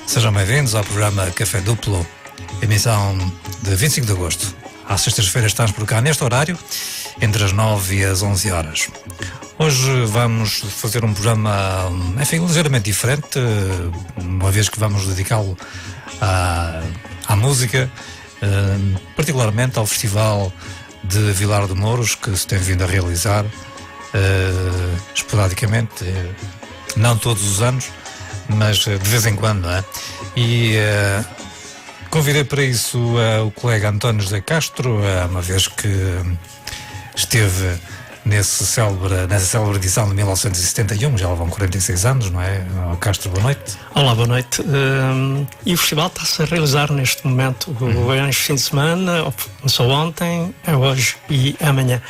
Sejam bem-vindos ao programa Café Duplo, emissão de 25 de agosto. Às sextas-feiras estamos por cá neste horário, entre as 9 e as 11 horas. Hoje vamos fazer um programa, enfim, ligeiramente diferente, uma vez que vamos dedicá-lo à música, particularmente ao Festival de Vilar de Mouros, que se tem vindo a realizar esporadicamente, não todos os anos, mas de vez em quando, não é? E convidei para isso o colega António José Castro, uma vez que esteve nessa célebre edição de 1971, já lá vão 46 anos, não é? Castro, boa noite. Olá, boa noite. E o festival está-se a realizar neste momento, este fim de semana, começou ontem, é hoje e amanhã.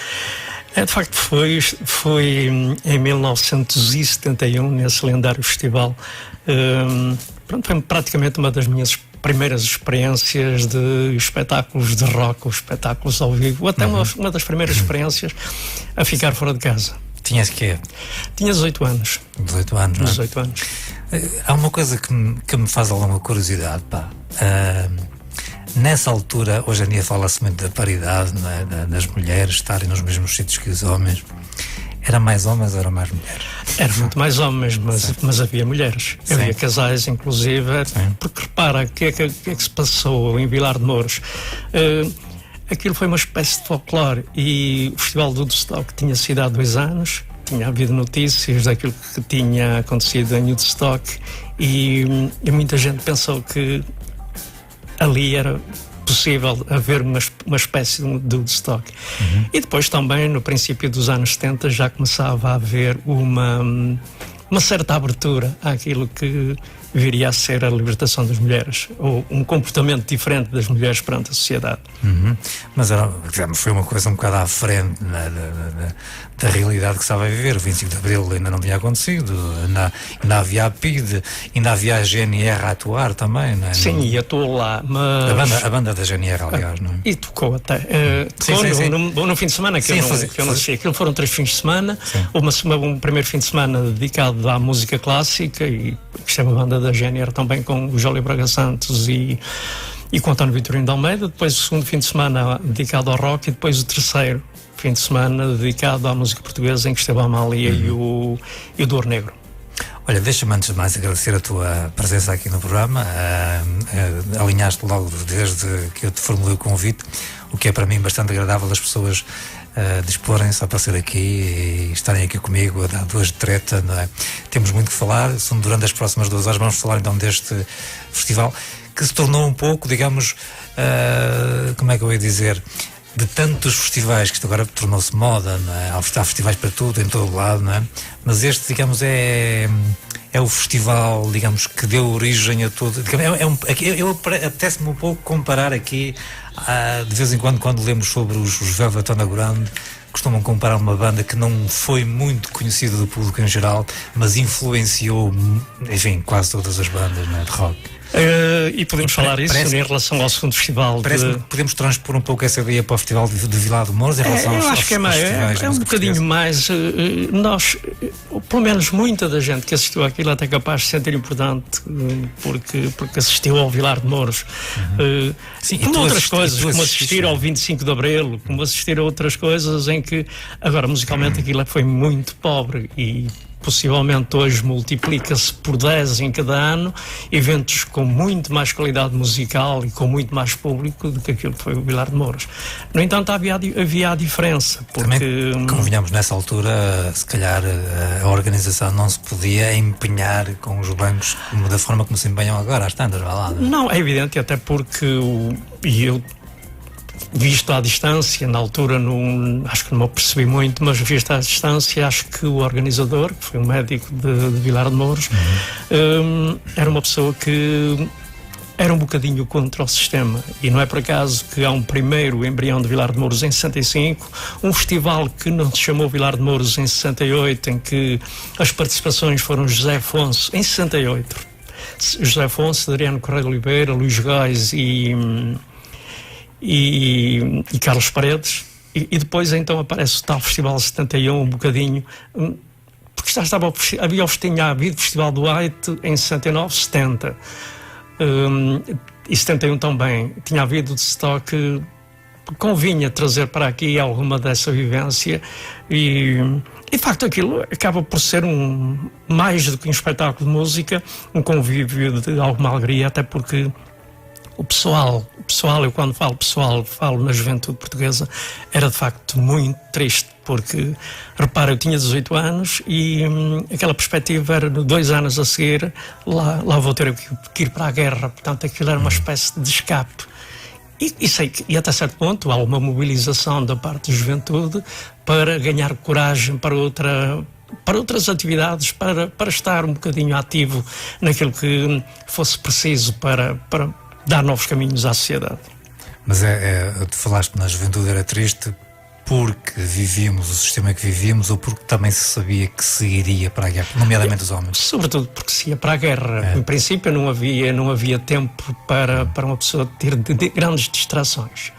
De facto, foi em 1971, nesse lendário festival. Foi praticamente uma das minhas primeiras experiências de espetáculos de rock, ou espetáculos ao vivo, até uma das primeiras experiências a ficar fora de casa. Tinhas quê? Tinha 18 anos. 18 anos, não é? 18 anos. Há uma coisa que me faz alguma curiosidade, pá. Nessa altura, hoje em dia fala-se muito da paridade, não é? Das mulheres estarem nos mesmos sítios que os homens. Era mais homens ou era mais mulheres? Era muito mais homens, mas havia mulheres. Sim. Havia casais, inclusive. Sim. Porque repara, o que é que se passou em Vilar de Mouros? Aquilo foi uma espécie de folclore, e o Festival do Woodstock tinha sido há 2 anos, tinha havido notícias daquilo que tinha acontecido em Woodstock, e muita gente pensou que ali era possível haver uma espécie de Woodstock. E depois também, no princípio dos anos 70, já começava a haver uma certa abertura àquilo que viria a ser a libertação das mulheres, ou um comportamento diferente das mulheres perante a sociedade. Mas foi uma coisa um bocado à frente da realidade que estava a viver. O 25 de Abril ainda não tinha acontecido, ainda havia a PIDE, ainda havia a GNR a atuar também, não é? Sim, e atuou lá, mas... A banda da GNR, aliás, não é? E tocou até. Tocou no fim de semana, que eu não sei. Aquilo foram 3 fins de semana. Um primeiro fim de semana dedicado à música clássica, e que é uma banda da GNR também, com o Jólio Braga Santos e com o António Vitorino de Almeida. Depois o segundo fim de semana dedicado ao rock, e depois o terceiro fim de semana dedicado à música portuguesa, em que esteve a Amália e o Dor Negro. Olha, deixa-me antes de mais agradecer a tua presença aqui no programa. Alinhaste logo desde que eu te formulei o convite, o que é para mim bastante agradável, as pessoas disporem-se a aparecer aqui e estarem aqui comigo a dar 2 de treta, não é? Temos muito que falar. Durante as próximas 2 horas vamos falar então deste festival, que se tornou um pouco, digamos, como é que eu ia dizer, de tantos festivais, que isto agora tornou-se moda, não é? Há festivais para tudo, em todo lado, não é? Mas este, digamos, é o festival, digamos, que deu origem a tudo. Apetece-me um pouco comparar aqui, de vez em quando lemos sobre os Velvet Underground, costumam comparar uma banda que não foi muito conhecida do público em geral, mas influenciou, enfim, quase todas as bandas, não é, de rock. E podemos falar isso em relação ao segundo festival. Parece-me que podemos transpor um pouco essa ideia para o Festival de Vilar de Mouros em relação aos festivais. É um bocadinho mais. Nós, pelo menos muita da gente que assistiu àquilo, até capaz de se sentir importante, porque assistiu ao Vilar de Mouros. Sim, como outras coisas, como assistir ao 25 de Abril, como assistir a outras coisas em que, agora, musicalmente, aquilo foi muito pobre, e possivelmente hoje multiplica-se por 10 em cada ano, eventos com muito mais qualidade musical e com muito mais público do que aquilo que foi o Vilar de Mouros. No entanto, havia a diferença, porque... Também, convenhamos, nessa altura, se calhar a organização não se podia empenhar com os bancos da forma como se empenham agora, às tantas, vá lá. Não, é evidente, até porque eu, visto à distância, na altura acho que não me percebi muito, mas visto à distância, acho que o organizador, que foi um médico de Vilar de Mouros, era uma pessoa que era um bocadinho contra o sistema, e não é por acaso que há um primeiro embrião de Vilar de Mouros em 65, um festival que não se chamou Vilar de Mouros em 68, em que as participações foram José Afonso, em 68, José Afonso, Adriano Correia de Oliveira, Luís Góes e Carlos Paredes, e depois então aparece o tal Festival 71, um bocadinho, porque já tinha havido o Festival do White em 69, 70, e 71 também, tinha havido de stock, convinha trazer para aqui alguma dessa vivência e de facto aquilo acaba por ser mais do que um espetáculo de música, um convívio de alguma alegria, até porque o pessoal, eu quando falo pessoal, falo na juventude portuguesa, era de facto muito triste, porque, repara, eu tinha 18 anos e aquela perspectiva era 2 anos a seguir, lá vou ter que ir para a guerra, portanto aquilo era uma espécie de escape. E sei que, e até certo ponto, há uma mobilização da parte da juventude para ganhar coragem para outras atividades, para estar um bocadinho ativo naquilo que fosse preciso para dar novos caminhos à sociedade. Mas tu falaste na juventude era triste porque vivíamos o sistema que vivíamos ou porque também se sabia que se iria para a guerra, nomeadamente os homens? Sobretudo porque se ia para a guerra. Em princípio não havia tempo para uma pessoa ter grandes distrações.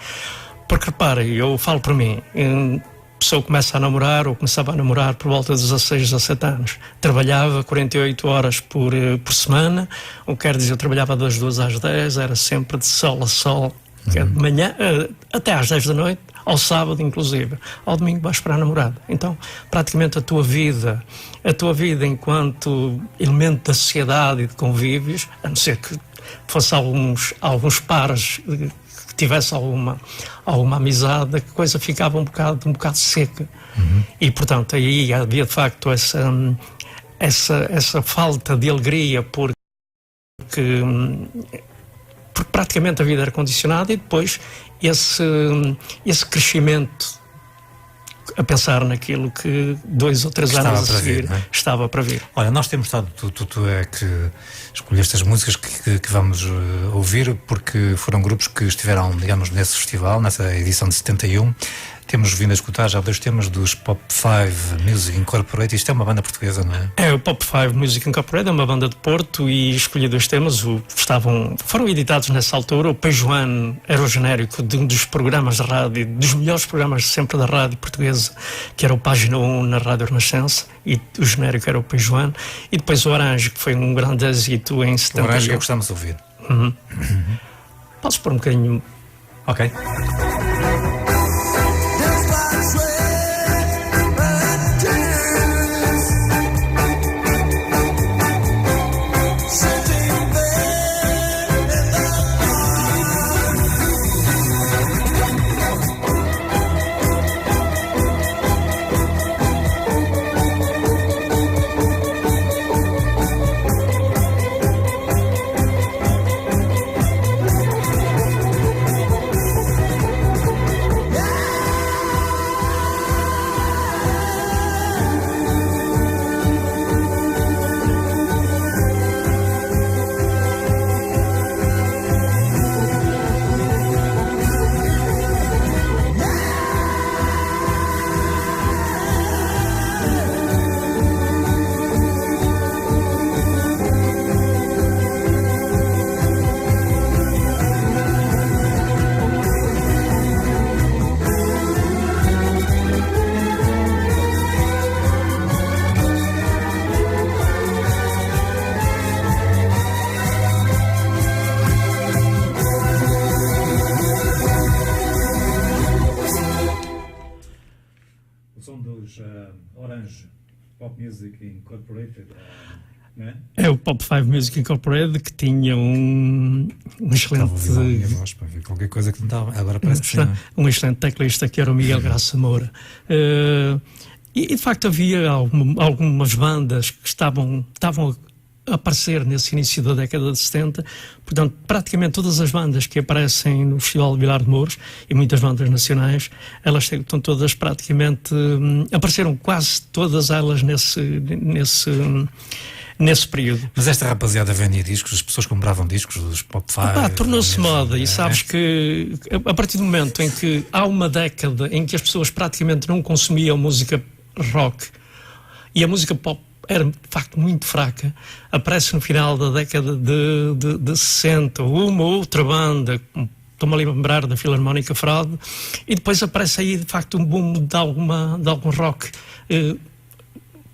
Porque repara, eu falo para mim, a pessoa começa a namorar ou começava a namorar por volta de 16, 17 anos. Trabalhava 48 horas por semana, ou quer dizer, eu trabalhava das 2 às 10, era sempre de sol a sol, de manhã até às 10 da noite, ao sábado inclusive, ao domingo vais para a namorada. Então, praticamente a tua vida enquanto elemento da sociedade e de convívios, a não ser que fosse alguns pares que tivesse alguma amizade, a coisa ficava um bocado seca. E portanto aí havia de facto essa falta de alegria porque praticamente a vida era condicionada e depois esse crescimento a pensar naquilo que 2 ou 3 anos a seguir estava para vir. Olha, nós temos estado, tu é que escolheste as músicas que vamos ouvir, porque foram grupos que estiveram, digamos, nesse festival, nessa edição de 71. Temos vindo a escutar já 2 temas dos Pop 5 Music Incorporated. Isto é uma banda portuguesa, não é? É, o Pop 5 Music Incorporated é uma banda de Porto e escolhi 2 temas. Foram editados nessa altura. O Peijoano era o genérico de um dos programas de rádio, dos melhores programas sempre da rádio portuguesa, que era o Página 1 na Rádio Renascença, e o genérico era o Peijoano. E depois o Orange, que foi um grande êxito em 71. O Orange que gostamos de ouvir. Podes pôr um bocadinho? Ok. Orange Pop Music Incorporated, não é? É o Pop 5 Music Incorporated, que tinha um excelente... Estava a ouvir a minha voz para ver qualquer coisa que não estava, agora parece que sim. Um excelente teclista que era o Miguel Graça Moura. E de facto havia algumas bandas que estavam a aparecer nesse início da década de 70, portanto praticamente todas as bandas que aparecem no Festival de Vilar de Mouros e muitas bandas nacionais, elas estão todas praticamente, apareceram quase todas elas nesse período. Mas esta rapaziada vendia discos, as pessoas compravam discos dos Pop 5. Tornou-se moda, e sabes que a partir do momento em que há uma década em que as pessoas praticamente não consumiam música rock e a música pop era de facto muito fraca, aparece no final da década de 60 uma outra banda, estou-me a lembrar da Filarmónica Fraude, e depois aparece aí de facto um boom de algum rock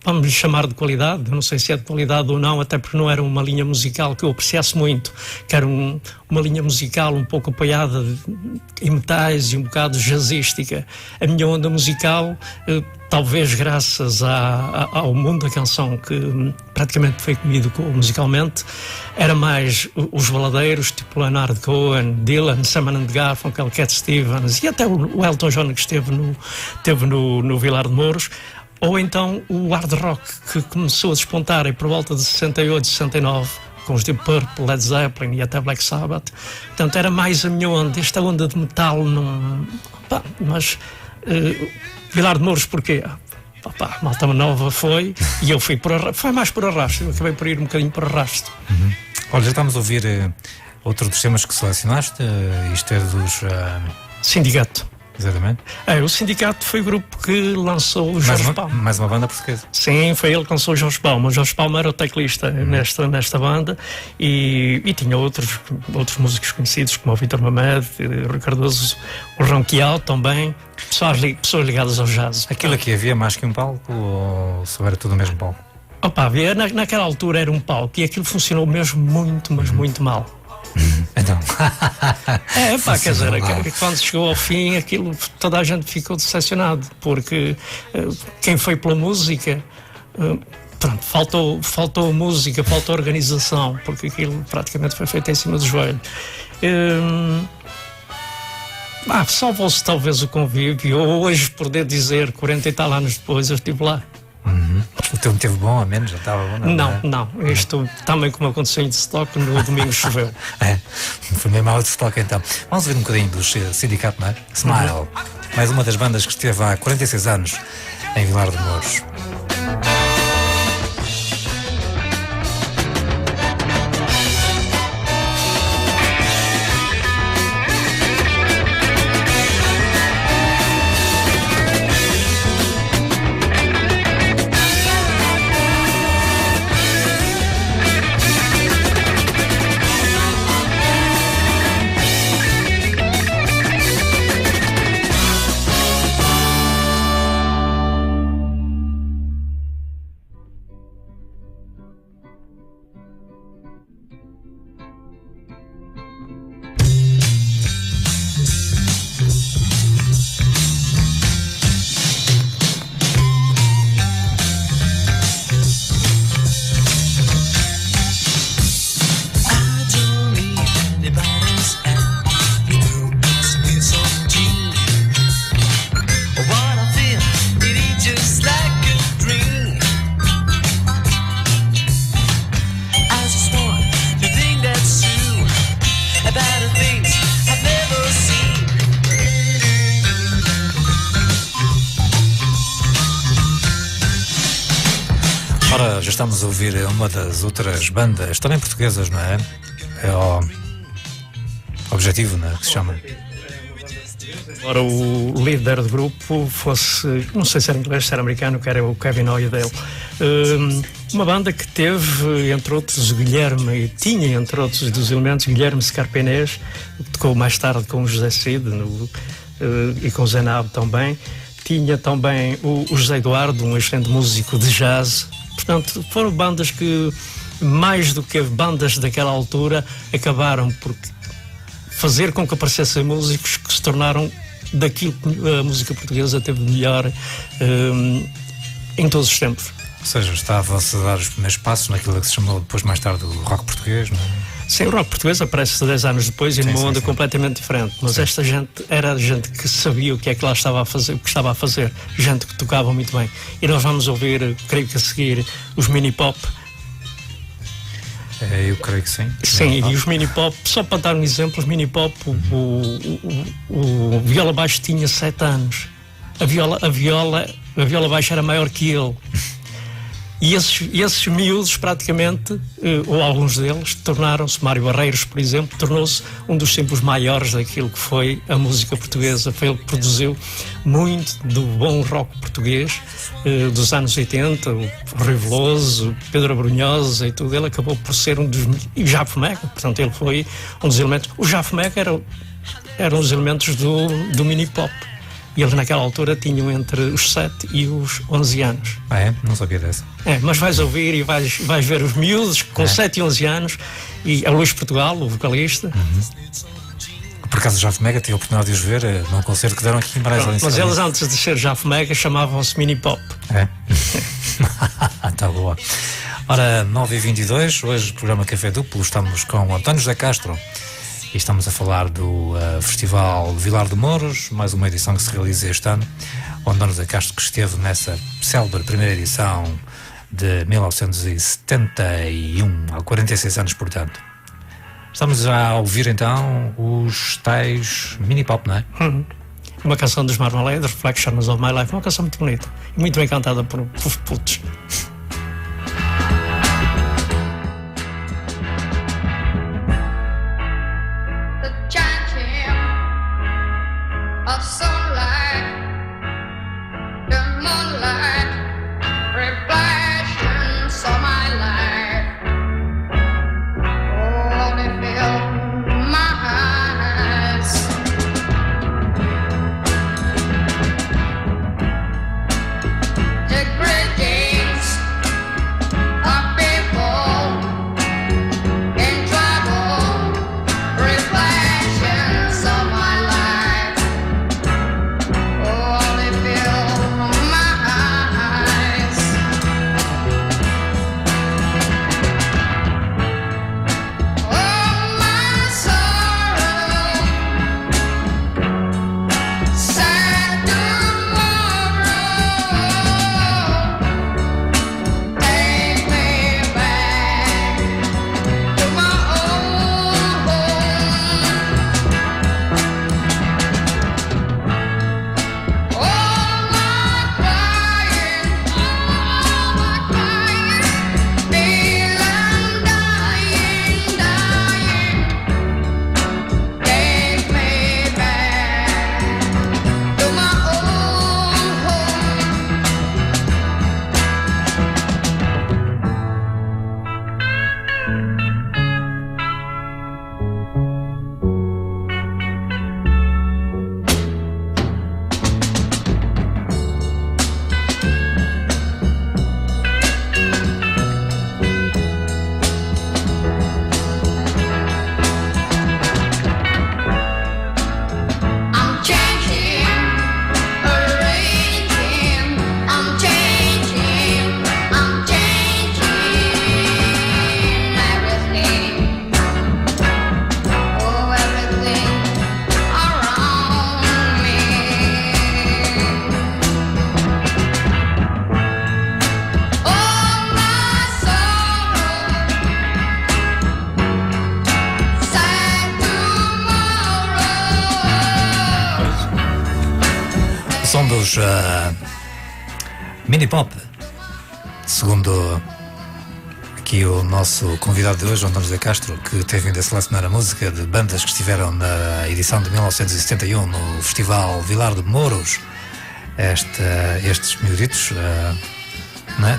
vamos lhe chamar de qualidade, eu não sei se é de qualidade ou não, até porque não era uma linha musical que eu apreciasse muito, que era uma linha musical um pouco apoiada em metais e um bocado jazzística. A minha onda musical, talvez graças ao mundo da canção, que praticamente foi comido musicalmente, era mais os baladeiros, tipo Leonard Cohen, Dylan, Simon & Garfunkel, Cat Stevens e até o Elton John, que esteve no Vilar de Mouros, ou então o hard rock, que começou a despontar aí por volta de 68, 69, com os Deep Purple, Led Zeppelin e até Black Sabbath. Portanto, era mais a minha onda. Esta onda de metal não... Mas Vilar de Mouros porquê? Malta nova foi e eu fui foi mais por arrasto. Eu acabei por ir um bocadinho por arrasto. Olha, já estamos a ouvir outro dos temas que selecionaste. Isto é dos... Sindicato. Exatamente. O Sindicato foi o grupo que lançou o Jorge Palma. Mais uma banda portuguesa. Sim, foi ele que lançou o Jorge Palma. O Jorge Palma era o teclista nesta banda e tinha outros músicos conhecidos, como o Vítor Mamed, o Rui Cardoso, o Ronquial também, pessoas ligadas ao jazz. Aquilo aqui havia mais que um palco ou só era tudo o mesmo palco? Havia, naquela altura era um palco e aquilo funcionou mesmo muito, mas muito mal. Então. Quer dizer, quando chegou ao fim, aquilo, toda a gente ficou decepcionado, porque quem foi pela música, faltou música, faltou organização, porque aquilo praticamente foi feito em cima do joelho. Salvou-se talvez o convívio, ou hoje poder dizer, 40 e tal anos depois, eu estive lá. O tempo teve bom, a menos, já estava bom? Não. Isto também, como aconteceu em Stock, no domingo choveu. Foi mesmo ao de Stock então. Vamos ver um bocadinho do Sindicato, não é? Smile. Mais uma das bandas que esteve há 46 anos em Vilar de Mouros. Ora, já estamos a ouvir uma das outras bandas, também portuguesas, não é? É o Objetivo, não é? Que se chama. Ora, o líder do grupo fosse, não sei se era inglês, se era americano, que era o Kevin Oyedale. Uma banda que teve, entre outros, tinha, entre outros dos elementos, Guilherme Scarpenês, que tocou mais tarde com o José Cid e com o Zé Nabo também. Tinha também o José Eduardo, um excelente músico de jazz. Portanto, foram bandas que, mais do que bandas daquela altura, acabaram por fazer com que aparecessem músicos que se tornaram daquilo que a música portuguesa teve de melhor em todos os tempos. Ou seja, estava-se a dar os primeiros passos naquilo que se chamou depois, mais tarde, o rock português, não é? Sim, o rock português aparece 10 anos depois e numa onda completamente diferente. Mas esta gente era gente que sabia o que é que lá estava a fazer, o que estava a fazer. Gente que tocava muito bem. E nós vamos ouvir, creio que a seguir, os mini pop. Eu creio que sim. Sim, e os mini pop, só para dar um exemplo, os mini pop, o Viola Baixo tinha 7 anos. A viola Baixo era maior que ele. E esses miúdos, praticamente, ou alguns deles, tornaram-se, Mário Barreiros, por exemplo, tornou-se um dos símbolos maiores daquilo que foi a música portuguesa. Foi ele que produziu muito do bom rock português dos anos 80, o Rui Veloso, Pedro Abrunhosa e tudo. Ele acabou por ser um dos... E o Jafo Meca, portanto, ele foi um dos elementos... O Jafo Meca era um dos elementos do mini pop. E eles naquela altura tinham entre os 7 e os 11 anos. Ah, é? Não sabia dessa. Mas vais ouvir e vais ver os miúdos com 7 e 11 anos, e a Luís Portugal, o vocalista. Por acaso o Jafo Mega tive a oportunidade de os ver num concerto que deram aqui em Brasil. Mas eles, antes de ser Jafo Mega, chamavam-se Mini Pop. É? Tá boa. Ora, 9h22, hoje programa Café Duplo, estamos com o António José Castro e estamos a falar do Festival Vilar de Mouros, mais uma edição que se realiza este ano. O António José Castro, que esteve nessa célebre primeira edição de 1971, há 46 anos, portanto. Estamos já a ouvir então os tais mini pop, não é? Uma canção dos Marmalade, Reflections of My Life, uma canção muito bonita e muito bem cantada por putos. São dos mini pop, segundo aqui o nosso convidado de hoje, António José Castro, que teve vindo a selecionar a música de bandas que estiveram na edição de 1971 no Festival Vilar de Mouros. Estes miúditos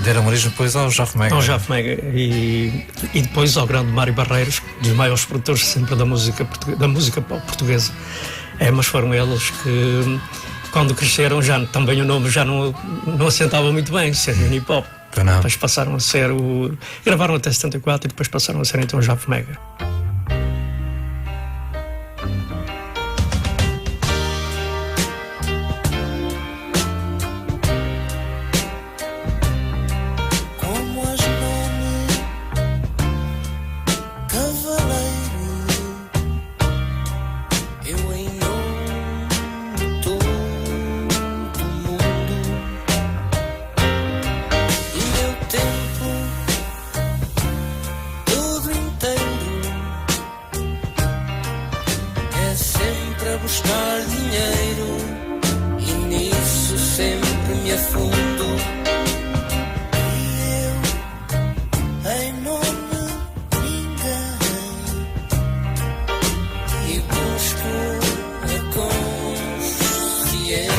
deram origem depois ao Jafo Mega. Ao Jafo Mega e depois ao grande Mário Barreiros, dos maiores produtores sempre da música pop portuguesa. Mas foram eles que, quando cresceram, também o nome já não assentava muito bem, ser mini pop. Depois passaram a ser gravaram até 74 e depois passaram a ser então o Jafo Mega. Buscar dinheiro e nisso sempre me afundo. E eu, em nome de ninguém, e busco a consciência.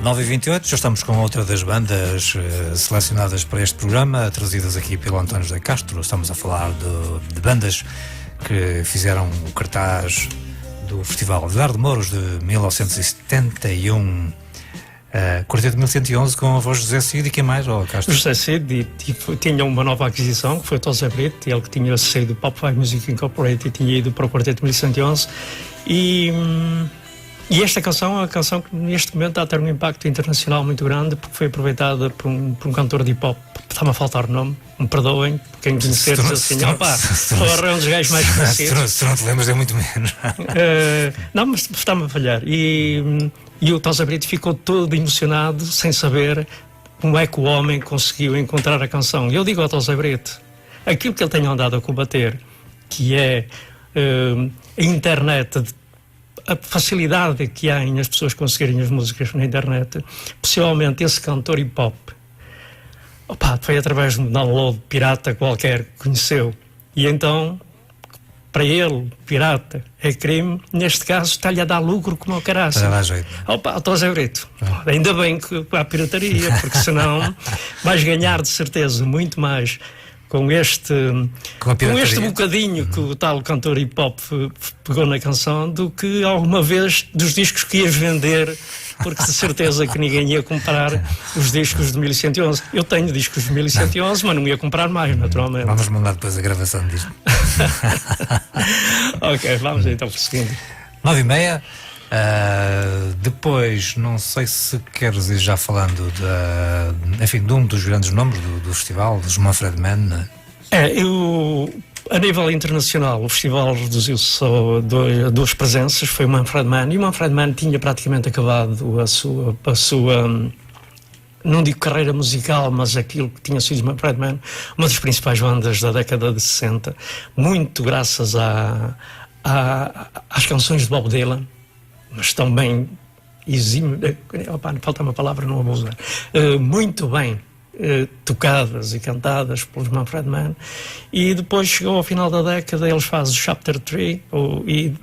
9h28, já estamos com outra das bandas selecionadas para este programa, trazidas aqui pelo António José Castro. Estamos a falar de bandas que fizeram o cartaz do Festival Vilar de Mouros de 1971. Quarteto 1111 com a voz de José Cid e quem mais? Castro? José Cid tinha uma nova aquisição, que foi o Tosé Brito, ele que tinha saído do Pop 5 Music Incorporated e tinha ido para o Quarteto 1111. E esta canção é uma canção que neste momento está a ter um impacto internacional muito grande, porque foi aproveitada por um cantor de hip-hop. Está-me a faltar o nome, me perdoem, quem conhecer diz assim, porra, é um dos gajos mais conhecidos. Se não te lembras é muito menos. Não, mas está-me a falhar. E o Tosé Brito ficou todo emocionado, sem saber como é que o homem conseguiu encontrar a canção. E eu digo ao Tosé Brito, aquilo que ele tem andado a combater, que é a internet, a facilidade que há em as pessoas conseguirem as músicas na internet, possivelmente esse cantor hip-hop, foi através de um download pirata qualquer que conheceu. E então, para ele, pirata é crime, neste caso está-lhe a dar lucro como ao caraças. Para dar jeito. Tosé Brito, ainda bem que há pirataria, porque senão vais ganhar de certeza muito mais com este bocadinho que o tal cantor hip-hop pegou na canção do que alguma vez dos discos que ias vender, porque de certeza que ninguém ia comprar os discos de 1111. Eu tenho discos de 1111, mas não ia comprar mais, naturalmente. Vamos mandar depois a gravação disto. Ok, vamos então para o seguinte. 9h30. Depois, não sei se queres ir já falando de um dos grandes nomes do festival, dos Manfred Mann. A nível internacional, o festival reduziu-se só a duas presenças, foi o Manfred Mann, e o Manfred Mann tinha praticamente acabado a sua não digo carreira musical, mas aquilo que tinha sido o Manfred Mann, uma das principais bandas da década de 60, muito graças às canções de Bob Dylan, mas também falta uma palavra, não a vou usar, muito bem tocadas e cantadas pelos Manfred Mann. E depois chegou ao final da década, eles fazem o Chapter 3 e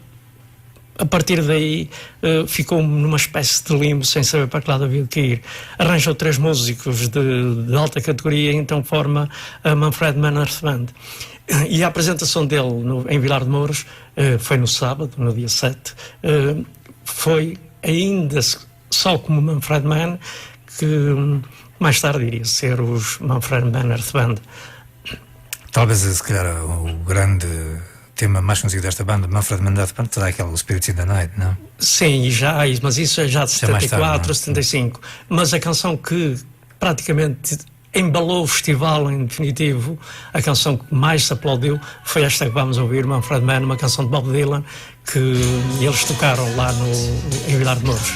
a partir daí ficou numa espécie de limbo, sem saber para que lado havia que ir. Arranjou 3 músicos de alta categoria e então forma a Manfred Mann Earth Band. E a apresentação dele em Vilar de Mouros foi no sábado, no dia 7, foi ainda só como Manfred Mann, que mais tarde iria ser os Manfred Mann Earth Band. Talvez, se calhar, o grande tema mais conhecido desta banda, Manfred Mann Earth Band, será aquele Spirits in the Night, não? Sim, mas isso é já de 74, 75. Mas a canção que praticamente embalou o festival em definitivo, a canção que mais se aplaudiu, foi esta que vamos ouvir, Manfred Mann, uma canção de Bob Dylan, que eles tocaram lá em Vilar de Mouros.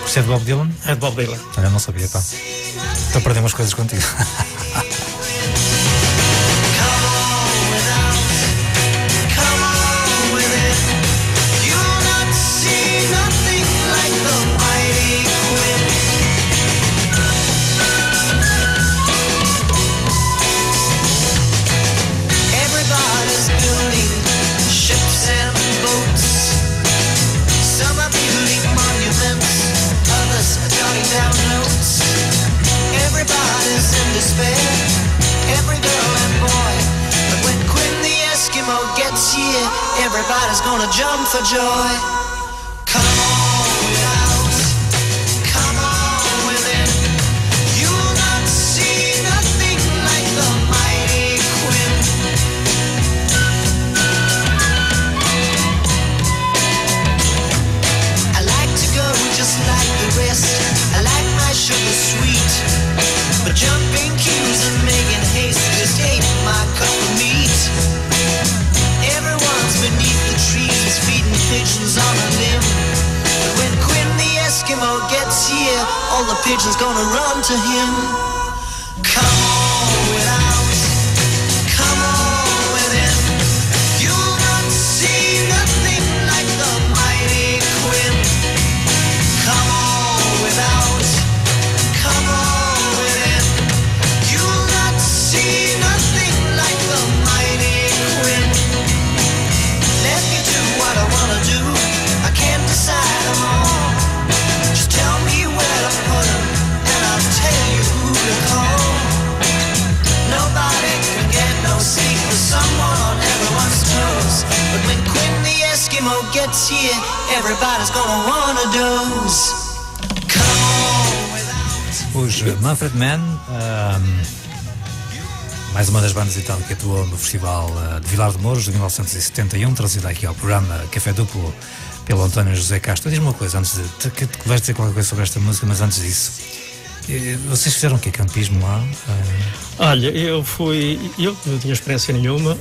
Isso é de Bob Dylan? É de Bob Dylan. Olha, não sabia, pá. Estou a perder umas coisas contigo. Everybody's gonna jump for joy. Come on without, come on within. You'll not see nothing like the mighty Quinn. I like to go just like the rest. I like my sugar sweet, but jumping cues and making haste just ain't my cup of meat. Beneath the trees, feeding pigeons on a limb. But when Quinn the Eskimo gets here, all the pigeons gonna run to him. Come on without, come on within. You'll not see nothing like the mighty Quinn. Come on without, come on within. You'll not see nothing like the mighty Quinn. Let me do what I wanna do. I can't decide I'm on. Just tell me where to gets here, everybody's gonna wanna doze. Come on without. Os Manfred Mann, mais uma das bandas então que atuou no Festival de Vilar de Mouros de 1971, trazida aqui ao programa Café Duplo pelo António José Castro. Diz-me uma coisa, antes de que vais dizer qualquer coisa sobre esta música, mas antes disso, vocês fizeram o quê? Campismo lá? Olha, eu não tinha experiência nenhuma,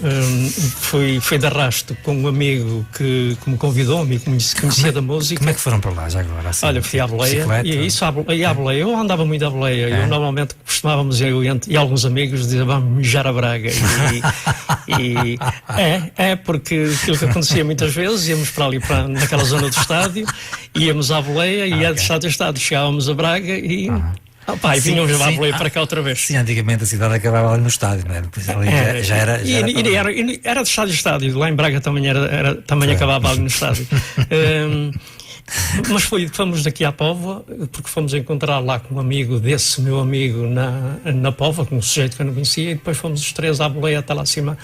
fui de arrasto com um amigo que me convidou, um amigo que conhecia da música. Como é que foram para lá já agora? Assim, olha, fui à boleia, e à boleia, eu andava muito à boleia, eu normalmente costumávamos, eu e alguns amigos, dizer, vamos mijar a Braga, porque aquilo que acontecia muitas vezes, íamos para ali, naquela zona do estádio, íamos à boleia, e de estádio a estádio, chegávamos a Braga e... e vinham já boleia para cá outra vez. Sim, antigamente a cidade acabava ali no estádio, não é? Depois ali já era. Era de estádio a estádio, lá em Braga também acabava ali no estádio. Mas fomos daqui à Póvoa, porque fomos encontrar lá com um amigo desse meu amigo na Póvoa, com um sujeito que eu não conhecia, e depois fomos os três à boleia até lá acima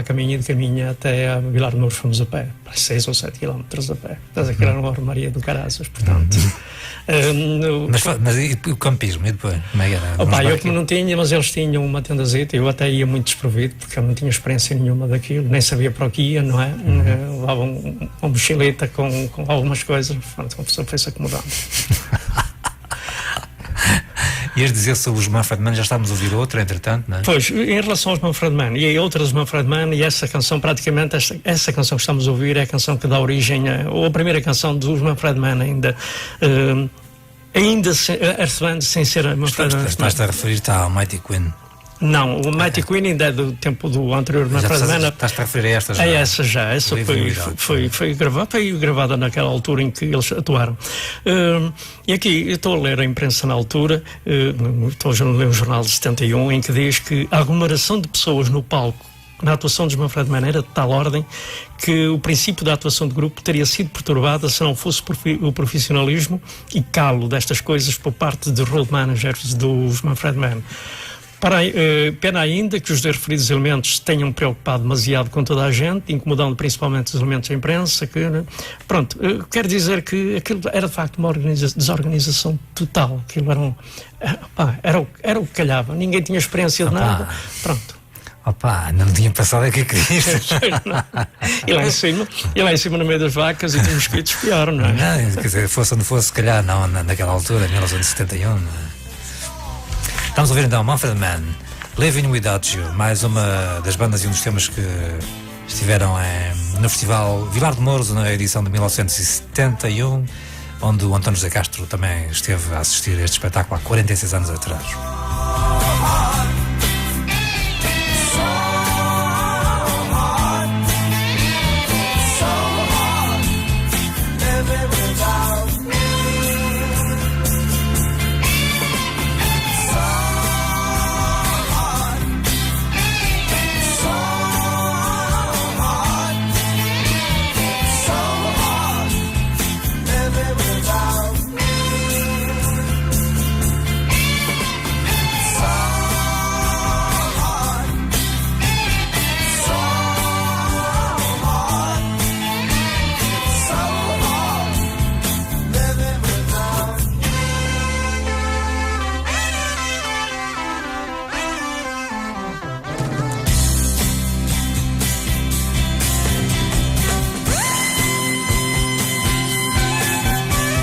a caminho, de caminho até a Vilar de Mouros, fomos a pé, 6 ou 7 quilómetros a pé. Estás a criar uma Maria do Caraças, portanto. Mas e o campismo, e depois? Como é que era? Eu como não tinha, mas eles tinham uma tendazita, eu até ia muito desprovido, porque eu não tinha experiência nenhuma daquilo, nem sabia para o que ia, não é? Levava uma mochileta com algumas coisas, pronto, uma pessoa foi-se acomodando. Ias dizer sobre os Manfred Mann, já estávamos a ouvir outra, entretanto, não é? Pois, em relação aos Manfred Mann, e outras Manfred Mann, e essa canção, praticamente, essa canção que estamos a ouvir é a canção que dá origem, ou a primeira canção dos Manfred Mann ainda Earth Band, sem ser a Manfred Mann. Estás-te a referir-te ao Mighty Queen? Não, o Mighty Queen ainda é do tempo do anterior Manfred Mann. Estás a referir a esta já? Essa foi gravada naquela altura em que eles atuaram. E aqui, eu estou a ler a imprensa na altura, estou a ler um jornal de 71, em que diz que a aglomeração de pessoas no palco na atuação dos Manfred Mann era de tal ordem que o princípio da atuação de grupo teria sido perturbada se não fosse o profissionalismo e calo destas coisas por parte de road managers dos Manfred Mann. Pena ainda que os dois referidos elementos tenham preocupado demasiado com toda a gente, incomodando principalmente os elementos da imprensa. Pronto, quero dizer que aquilo era de facto uma desorganização total. Aquilo era o que calhava, ninguém tinha experiência de nada. Pronto. Não tinha passado aqui querias. E lá em cima no meio das vacas e tinha mosquitos pior, não é? Não, quer dizer, fosse onde fosse, se calhar não, naquela altura, em 1971. Não é? Estamos a ouvir então Manfred Mann, Living Without You, mais uma das bandas e um dos temas que estiveram no Festival Vilar de Mouros, na edição de 1971, onde o António José Castro também esteve a assistir a este espetáculo há 46 anos atrás.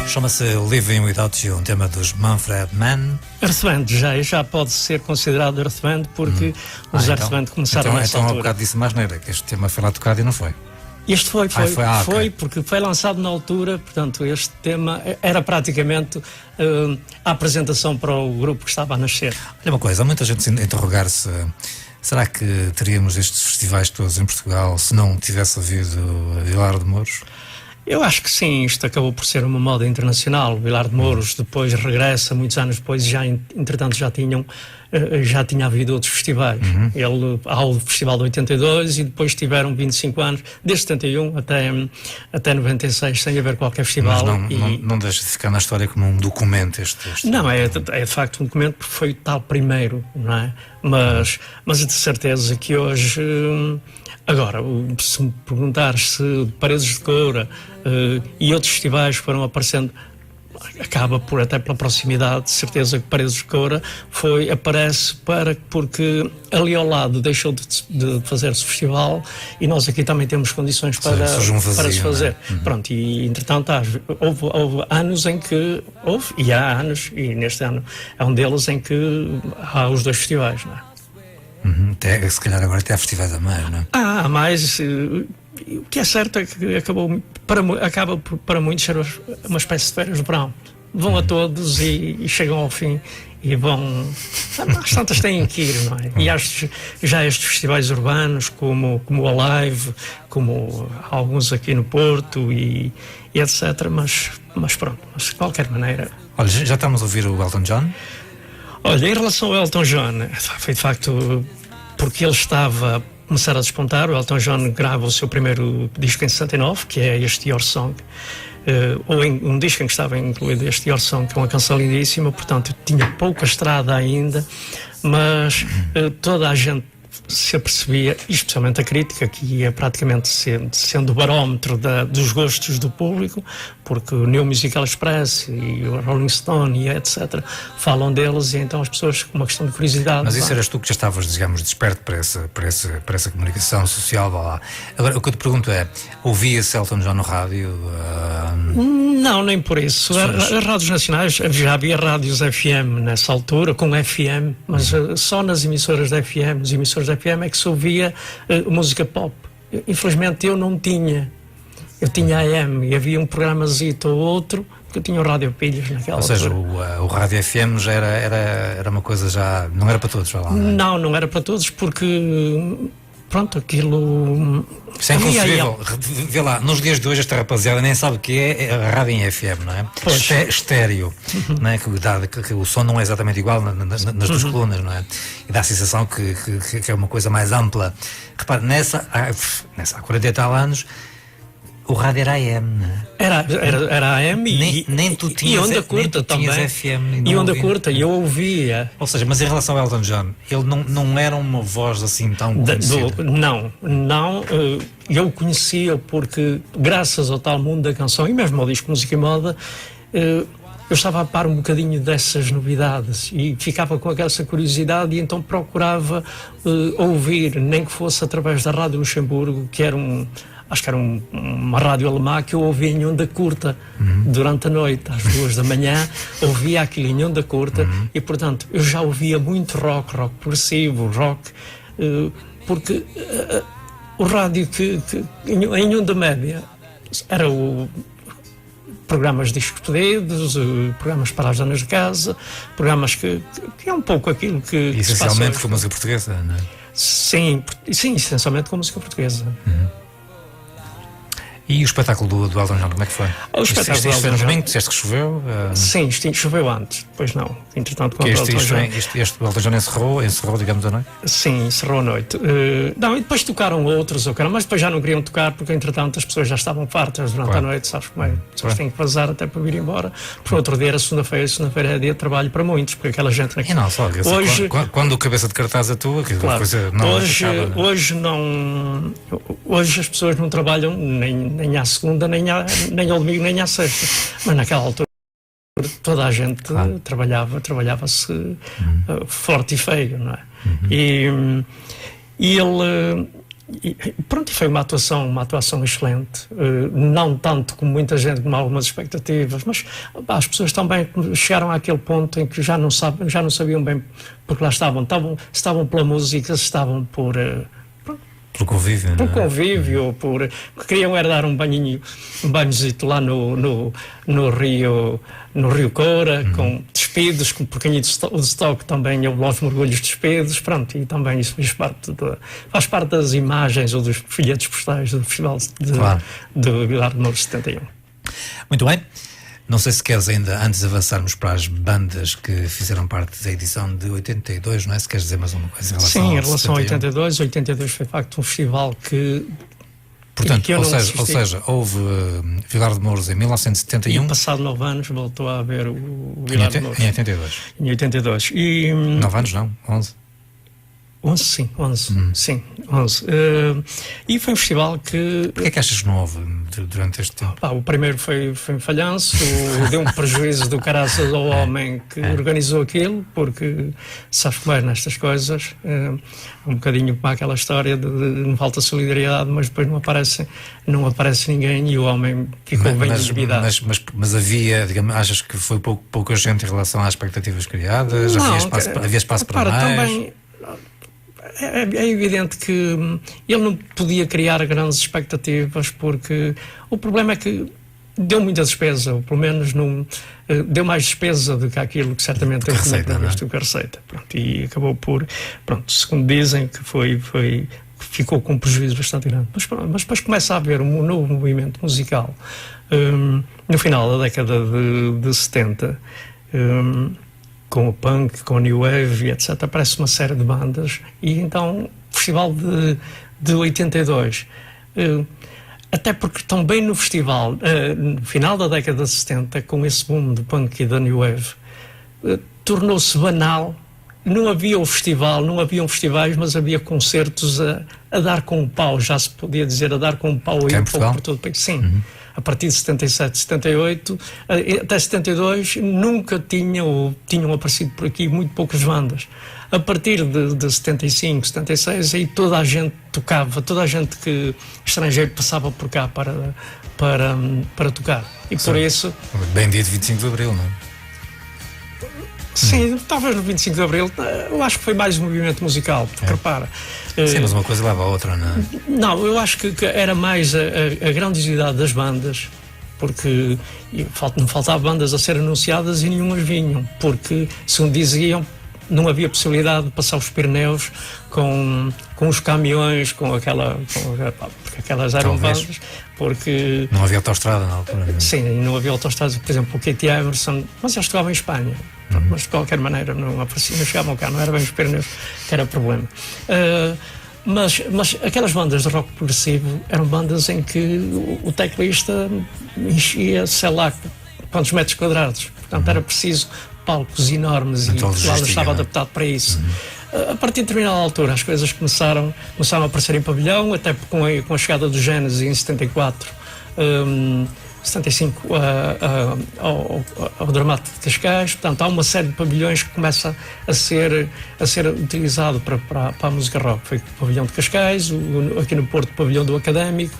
Chama-se Living Without You, um tema dos Manfred Mann. Earth Band já pode ser considerado Earth Band porque os Earth Band começaram nessa altura. Então há bocado disse mais neira, que este tema foi lá tocado e não foi. Este foi, porque foi lançado na altura, portanto este tema era praticamente a apresentação para o grupo que estava a nascer. Olha uma coisa, há muita gente a interrogar-se, será que teríamos estes festivais todos em Portugal se não tivesse havido Vilar de Mouros? Eu acho que sim, isto acabou por ser uma moda internacional. O Vilar de Mouros depois regressa, muitos anos depois, entretanto já tinha havido outros festivais. Há o Festival de 82 e depois tiveram 25 anos, desde 71 até 96, sem haver qualquer festival. Mas não deixa de ficar na história como um documento este. Não, é de facto um documento porque foi o tal primeiro, não é? Mas de certeza que hoje... Agora, se me perguntar se Paredes de Coura e outros festivais foram aparecendo, acaba por, até pela proximidade, de certeza que Paredes de Coura aparece porque ali ao lado deixou de fazer-se festival e nós aqui também temos condições para se fazer. Pronto, e entretanto houve anos em que e há anos, e neste ano é um deles em que há os dois festivais, não é? Se calhar agora até há festivais a mais, não é? Há mais. O que é certo é que acaba para muitos ser uma espécie de férias de verão. Vão a todos e chegam ao fim e vão... Às tantas têm que ir, não é? E já estes festivais urbanos, como o Alive, como alguns aqui no Porto e etc. Mas pronto, mas de qualquer maneira... Olha, já estamos a ouvir o Elton John? Olha, em relação ao Elton John, foi de facto porque ele estava a começar a despontar. O Elton John grava o seu primeiro disco em 69, que é este Your Song, ou um disco em que estava incluído este Your Song, que é uma canção lindíssima, portanto tinha pouca estrada ainda, mas toda a gente se apercebia, especialmente a crítica, que ia praticamente sendo o barómetro dos gostos do público, porque o New Musical Express e o Rolling Stone e etc. falam deles, e então as pessoas, com uma questão de curiosidade... Mas isso eras tu que já estavas, digamos, desperto para essa comunicação social, vá lá. Agora, o que eu te pergunto é, ouvia-se Elton John no rádio? Não, nem por isso. As rádios nacionais, já havia rádios FM nessa altura, com FM, mas só nas emissoras de FM, os emissores de FM é que se ouvia música pop. Infelizmente eu não tinha. Eu tinha AM e havia um programazito ou outro, porque eu tinha o rádio pilhas naquela altura. Ou seja, o rádio FM já era uma coisa já... Não era para todos, vá lá, não é? Não era para todos, porque... Pronto, aquilo... Isso é inconcebível. Vê lá, nos dias de hoje esta rapaziada nem sabe o que é a rádio em FM, não é? Estéreo, não é? Que o som não é exatamente igual nas duas colunas, não é? E dá a sensação que é uma coisa mais ampla. Repare, há 40 e tal anos, o rádio era AM, não é? Era AM nem tu tinhas, e onda curta também. FM, e onda curta, e eu ouvia. Ou seja, mas em relação ao Elton John, ele não era uma voz assim tão conhecida? Não. Eu conhecia porque, graças ao tal mundo da canção, e mesmo ao disco Música e Moda, eu estava a par um bocadinho dessas novidades e ficava com essa curiosidade, e então procurava ouvir, nem que fosse através da Rádio Luxemburgo, que era acho que era uma rádio alemã que eu ouvia em onda curta durante a noite, às 2 da manhã, ouvia aquilo em onda curta, e portanto eu já ouvia muito rock progressivo, porque o rádio que em onda média era programas de discos pedidos, programas para as donas de casa, programas que é um pouco aquilo que... E essencialmente com música portuguesa, não é? Sim, essencialmente com música portuguesa. E o espetáculo do Elton John, como é que foi? O espetáculo isto foi no domingo, disseste que choveu? Sim, choveu antes, depois não. Entretanto, este Elton John encerrou, digamos, a noite? Sim, encerrou a noite. Não, e depois tocaram outros, mas depois já não queriam tocar, porque entretanto as pessoas já estavam fartas durante a noite, sabes como é? As pessoas têm que vazar até para vir embora. Por outro dia era segunda-feira é dia de trabalho para muitos, porque aquela gente... E não, só, hoje, quando o cabeça de cartaz atua, claro, coisa não hoje as pessoas não trabalham nem à segunda, nem ao domingo, nem à sexta. Mas naquela altura toda a gente trabalhava-se forte e feio, não é? E ele... Pronto, e foi uma atuação excelente, não tanto como muita gente, com algumas expectativas, mas as pessoas também chegaram àquele ponto em que já não sabiam bem porque lá estavam pela música, estavam Pelo convívio, pelo convívio, porque queriam era dar um banhozito lá no Rio Coura, com despidos, com um pouquinho de stock também, aos mergulhos despidos, pronto, e também isso faz parte das imagens ou dos folhetos postais do Festival de Vilar de Mouros 71. Muito bem. Não sei se queres ainda, antes de avançarmos para as bandas que fizeram parte da edição de 82, não é? Se queres dizer mais uma coisa em relação Sim, em relação a 82, 82 foi de facto um festival que... Portanto, ou seja, houve Vilar de Mouros em 1971. E passado 9 anos voltou a haver o Vilar de Mouros. Em 82. Em 82. 9 anos não, 11. 11, sim, 11. Sim, 11. E foi um festival que... Porquê é que achas que não houve durante este tempo? O primeiro foi um falhanço, deu um prejuízo do caraças ao homem que organizou aquilo, porque sabes como é nestas coisas, um bocadinho como aquela história de não falta solidariedade, mas depois não aparece ninguém e o homem ficou bem endividado. Mas havia, digamos, achas que foi pouca gente em relação às expectativas criadas? Não, havia espaço para mais? Também, é evidente que ele não podia criar grandes expectativas, porque o problema é que deu muita despesa, ou pelo menos deu mais despesa do que aquilo que certamente ele tinha previsto do que a receita. Pronto, e acabou por, segundo dizem, que ficou com um prejuízo bastante grande. Mas depois começa a haver um novo movimento musical no final da década de 70, com o punk, com o new wave, etc. Aparece uma série de bandas e então o festival de 82, até porque também no festival, no final da década de 70, com esse boom do punk e da new wave, tornou-se banal. Não haviam festivais, mas havia concertos a dar com o pau, já se podia dizer, a dar com o pau aí um pouco por todo o país. Sim. A partir de 77, 78, até 72, nunca tinham aparecido por aqui muito poucas bandas. A partir de 75, 76, aí toda a gente tocava, toda a gente estrangeiro passava por cá para tocar. E por isso... Bem dia de 25 de Abril, não é? Sim, talvez no 25 de Abril, eu acho que foi mais um movimento musical, porque repara... Sim, mas uma coisa leva a outra, não é? Não, eu acho que era mais a grandiosidade das bandas, porque não faltavam bandas a ser anunciadas e nenhumas vinham, porque, segundo diziam, não havia possibilidade de passar os Pirineus com os caminhões, porque aquelas eram bandas, porque... Não havia autoestrada na altura. Não? Sim, não havia autoestradas, por exemplo, o Katie Emerson, mas eles tocavam em Espanha, mas de qualquer maneira não chegavam cá, não era bem os Pirineus que era o problema. Mas aquelas bandas de rock progressivo eram bandas em que o teclista enchia, sei lá, quantos metros quadrados, portanto era preciso palcos enormes e Portugal não estava adaptado para isso. A partir de determinada altura as coisas começaram a aparecer em pavilhão, até com a chegada do Gênesis em 74, 75 ao Dramático de Cascais. Portanto, há uma série de pavilhões que começa a ser utilizado para a música rock. Foi o pavilhão de Cascais, aqui no Porto o pavilhão do Académico,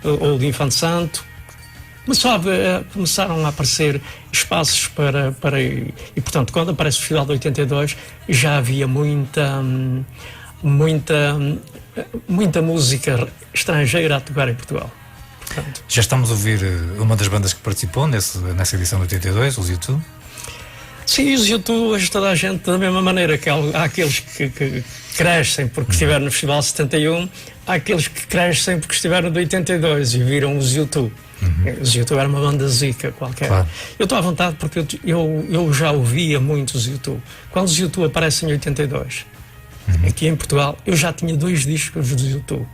ou do Infante Santo. Começaram a aparecer espaços para e portanto, quando aparece o Festival de 82, já havia muita música estrangeira a tocar em Portugal. Portanto, já estamos a ouvir uma das bandas que participou nessa edição de 82, os U2? Sim, os U2, hoje toda a gente, da mesma maneira que há aqueles que crescem porque estiveram no Festival 71, há aqueles que crescem porque estiveram no 82 e viram os U2. Os U2 era uma banda zica qualquer. Claro. Eu estou à vontade porque eu já ouvia muito os U2. Quando os U2 aparecem em 82, aqui em Portugal, eu já tinha 2 discos dos U2,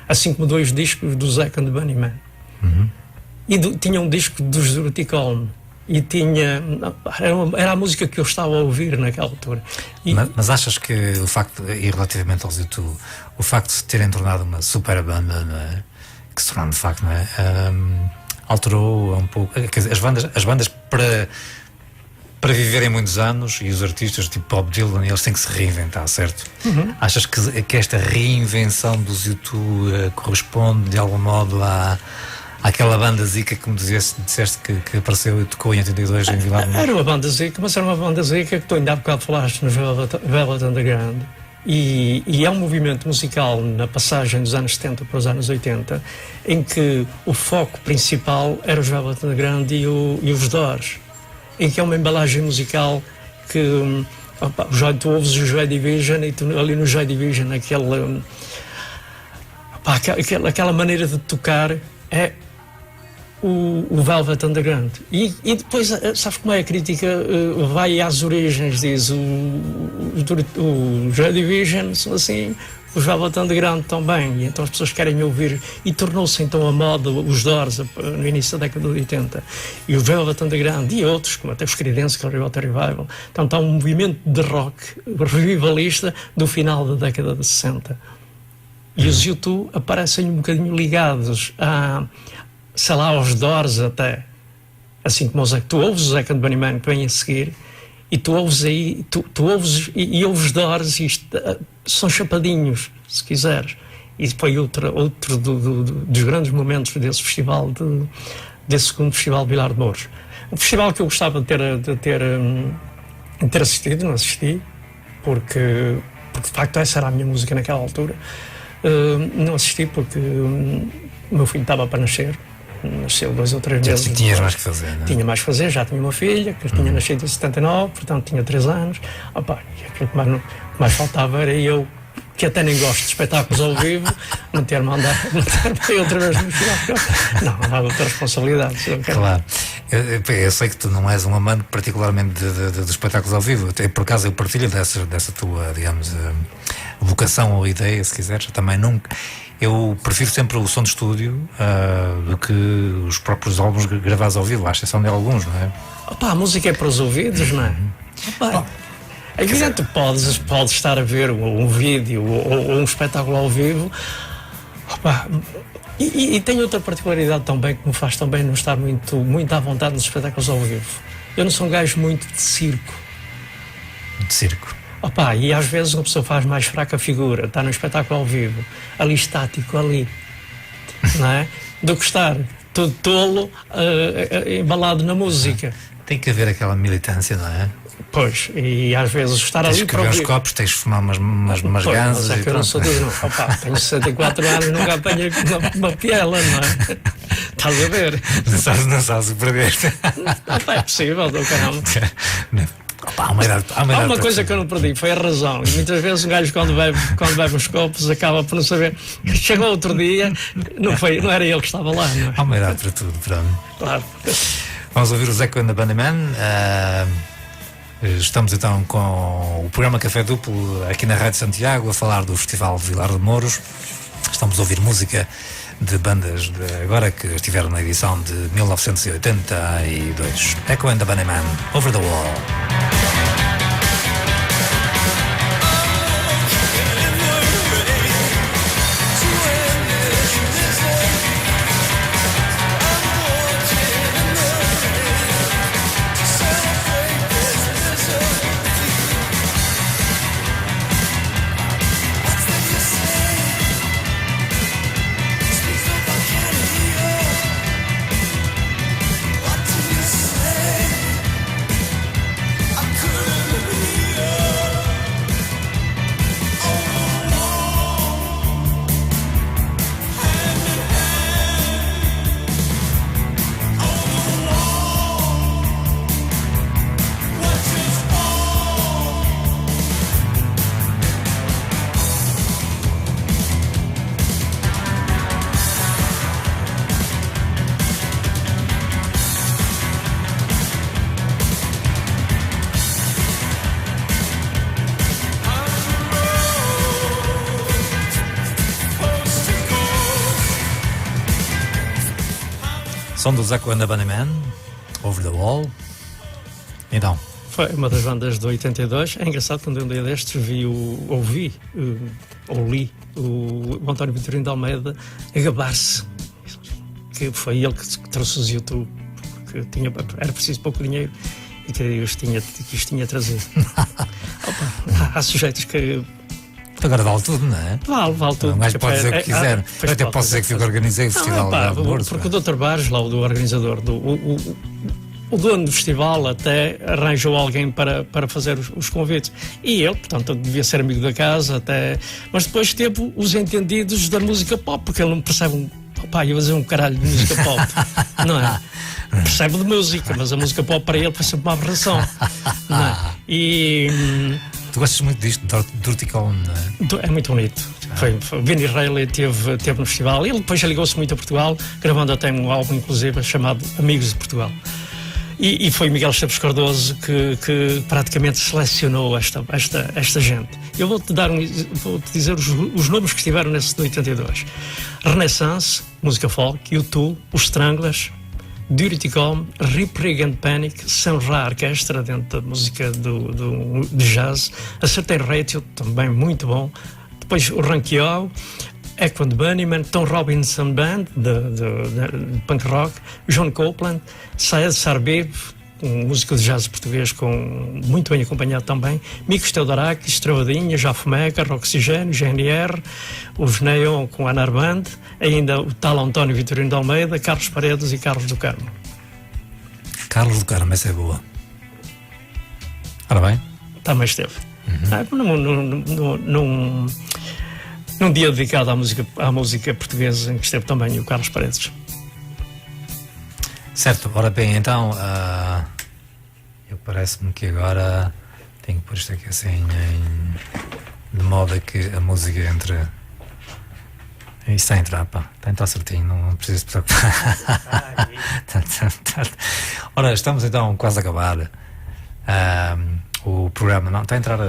assim como 2 discos do Zack and the Bunnymen. E tinha um disco dos Zurticon. E era a música que eu estava a ouvir naquela altura. Mas achas que o facto, e relativamente aos U2, o facto de terem tornado uma super banda, não é? Que se tornaram de facto, não é? Alterou um pouco. As bandas para viverem muitos anos, e os artistas tipo Bob Dylan, eles têm que se reinventar, certo? Achas que esta reinvenção dos U2 corresponde de algum modo àquela banda zica que me disseste que apareceu e tocou em 82 em Vilar de Mouros? Era uma banda zica, mas era uma banda zica que tu ainda há bocado falaste nos Velvet Underground. E é um movimento musical na passagem dos anos 70 para os anos 80, em que o foco principal era o Velvet Underground e os Doors, em que é uma embalagem musical que tu ouves o Joy Division e tu, ali no Joy Division aquela maneira de tocar é o Velvet Underground. E depois, sabes como é a crítica? Vai às origens, diz o Joy Division, assim, os Velvet Underground também, e então as pessoas querem ouvir, e tornou-se então a moda, os Doors, no início da década de 80, e o Velvet Underground, e outros, como até os Creedence Clearwater Revival. Então está um movimento de rock revivalista do final da década de 60. E os U2 aparecem um bocadinho ligados sei lá, aos Doors até, assim como tu ouves o Zack and the Bunnymen que vem a seguir, e tu ouves aí, tu ouves e ouves Doors, e isto, são chapadinhos, se quiseres. E foi outro dos grandes momentos desse festival, desse segundo Festival de Vilar de Mouros. Um festival que eu gostava de ter assistido, não assisti, porque de facto essa era a minha música naquela altura. Não assisti porque o meu filho estava para nascer. Nasceu 2 ou 3 meses. Já tinhas mais que fazer, não é? Tinha mais que fazer, já tinha uma filha, que tinha nascido em 79, portanto tinha 3 anos. E aquilo que mais faltava era eu, que até nem gosto de espetáculos ao vivo, meter-me outra vez no festival. Não há outra responsabilidade. Claro. Eu sei que tu não és um amante particularmente de espetáculos ao vivo. Até por acaso eu partilho dessa tua, digamos, vocação ou ideia, se quiseres. Também nunca. Eu prefiro sempre o som de estúdio do que os próprios álbuns gravados ao vivo, à exceção de alguns, não é? A música é para os ouvidos, não é? É evidente que podes estar a ver um vídeo ou um espetáculo ao vivo. E tem outra particularidade também que me faz também não estar muito à vontade nos espetáculos ao vivo. Eu não sou um gajo muito de circo. De circo? E às vezes uma pessoa faz mais fraca a figura, está num espetáculo ao vivo, ali estático, não é? Do que estar todo tolo, embalado na música. Tem que haver aquela militância, não é? Pois, e às vezes estar tens ali para ouvir. Tens que ver os copos, tens que fumar umas ganzas. Mas é que eu não sou disso, não. Tenho 64 anos, nunca apanhei uma piela, não é? Estás a ver? Não sabes o perdeste. É possível, do caramba. Há uma coisa que eu não perdi, foi a razão. E muitas vezes um gajo quando bebe os copos acaba por não saber. Chegou outro dia, não era ele que estava lá, não é? Há uma idade para tudo, pronto. Claro. Vamos ouvir o Zack and the Bunnymen. Estamos então com o programa Café Duplo aqui na Rádio Santiago a falar do Festival de Vilar de Mouros. Estamos a ouvir música de bandas agora que estiveram na edição de 1982. Echo and the Bunnymen, Over the Wall. Som do Zack and the Bunnymen, Over the Wall. Então, foi uma das bandas de 82. É engraçado, quando um dia destes li o António Vitorino de Almeida a gabar-se que foi ele que trouxe os YouTube, porque era preciso pouco dinheiro e que os tinha trazido. Há sujeitos que agora vale tudo, não é? Vale tudo. Um gajo pode dizer o que quiser. Eu até posso dizer que fui que organizei o Festival de Mouros. Porque o Dr. Barros, lá o do organizador, o dono do festival até arranjou alguém para fazer os convites. E ele, portanto, devia ser amigo da casa, até. Mas depois teve os entendidos da música pop, porque ele não percebe eu vou fazer um caralho de música pop. Não é? Percebe de música, mas a música pop para ele foi sempre uma aberração. Não é? E. Tu gostas muito disto, Dirty Column, não é? É muito bonito. Foi Vinnie Reilly teve no festival. Ele depois já ligou-se muito a Portugal, gravando até um álbum, inclusive, chamado Amigos de Portugal. E foi Miguel Esteves Cardoso que praticamente selecionou esta gente. Eu vou-te dizer os nomes que estiveram nesse de 82. Renaissance, música folk, U2, os Stranglers, Dirty Column, Rip Rig and Panic, Sun Ra Orquestra, dentro da música de jazz, A Certain Ratio, também muito bom. Depois o Rankiao, Echo and the Bunnymen, Tom Robinson Band, de punk rock, John Copeland, Saed Sarbib, um músico de jazz português muito bem acompanhado também, Mikos Theodorakis, Travadinha, Jafomega, Roxigênio, GNR, os Neon com a Anarband, ainda o tal António Vitorino de Almeida, Carlos Paredes e Carlos do Carmo. Carlos do Carmo, essa é boa. Ora bem? Também esteve. Num dia dedicado à música portuguesa, em que esteve também o Carlos Paredes. Certo, ora bem, então, eu parece-me que agora tenho que pôr isto aqui assim, de modo a que a música entre... Isso está a entrar, pá, está a entrar certinho, não preciso te preocupar. Ora, estamos então quase a acabar o programa, não, está a entrar...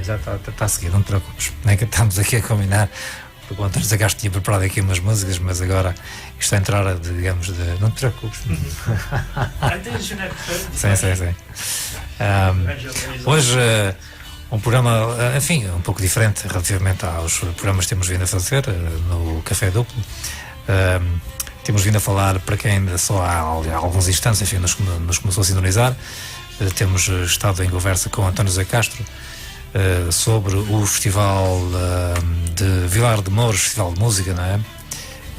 Já está a seguir, não te preocupes. Nem que estamos aqui a combinar, porque o António Zagasto tinha preparado aqui umas músicas, mas agora isto está a entrar, digamos, de. Não te preocupes. Sim. Hoje, um programa, enfim, um pouco diferente relativamente aos programas que temos vindo a fazer no Café Duplo. Temos vindo a falar, para quem ainda só há alguns instantes, enfim, nos começou a sintonizar. Temos estado em conversa com António Zé Castro sobre o Festival de Vilar de Mouros, Festival de Música, não é?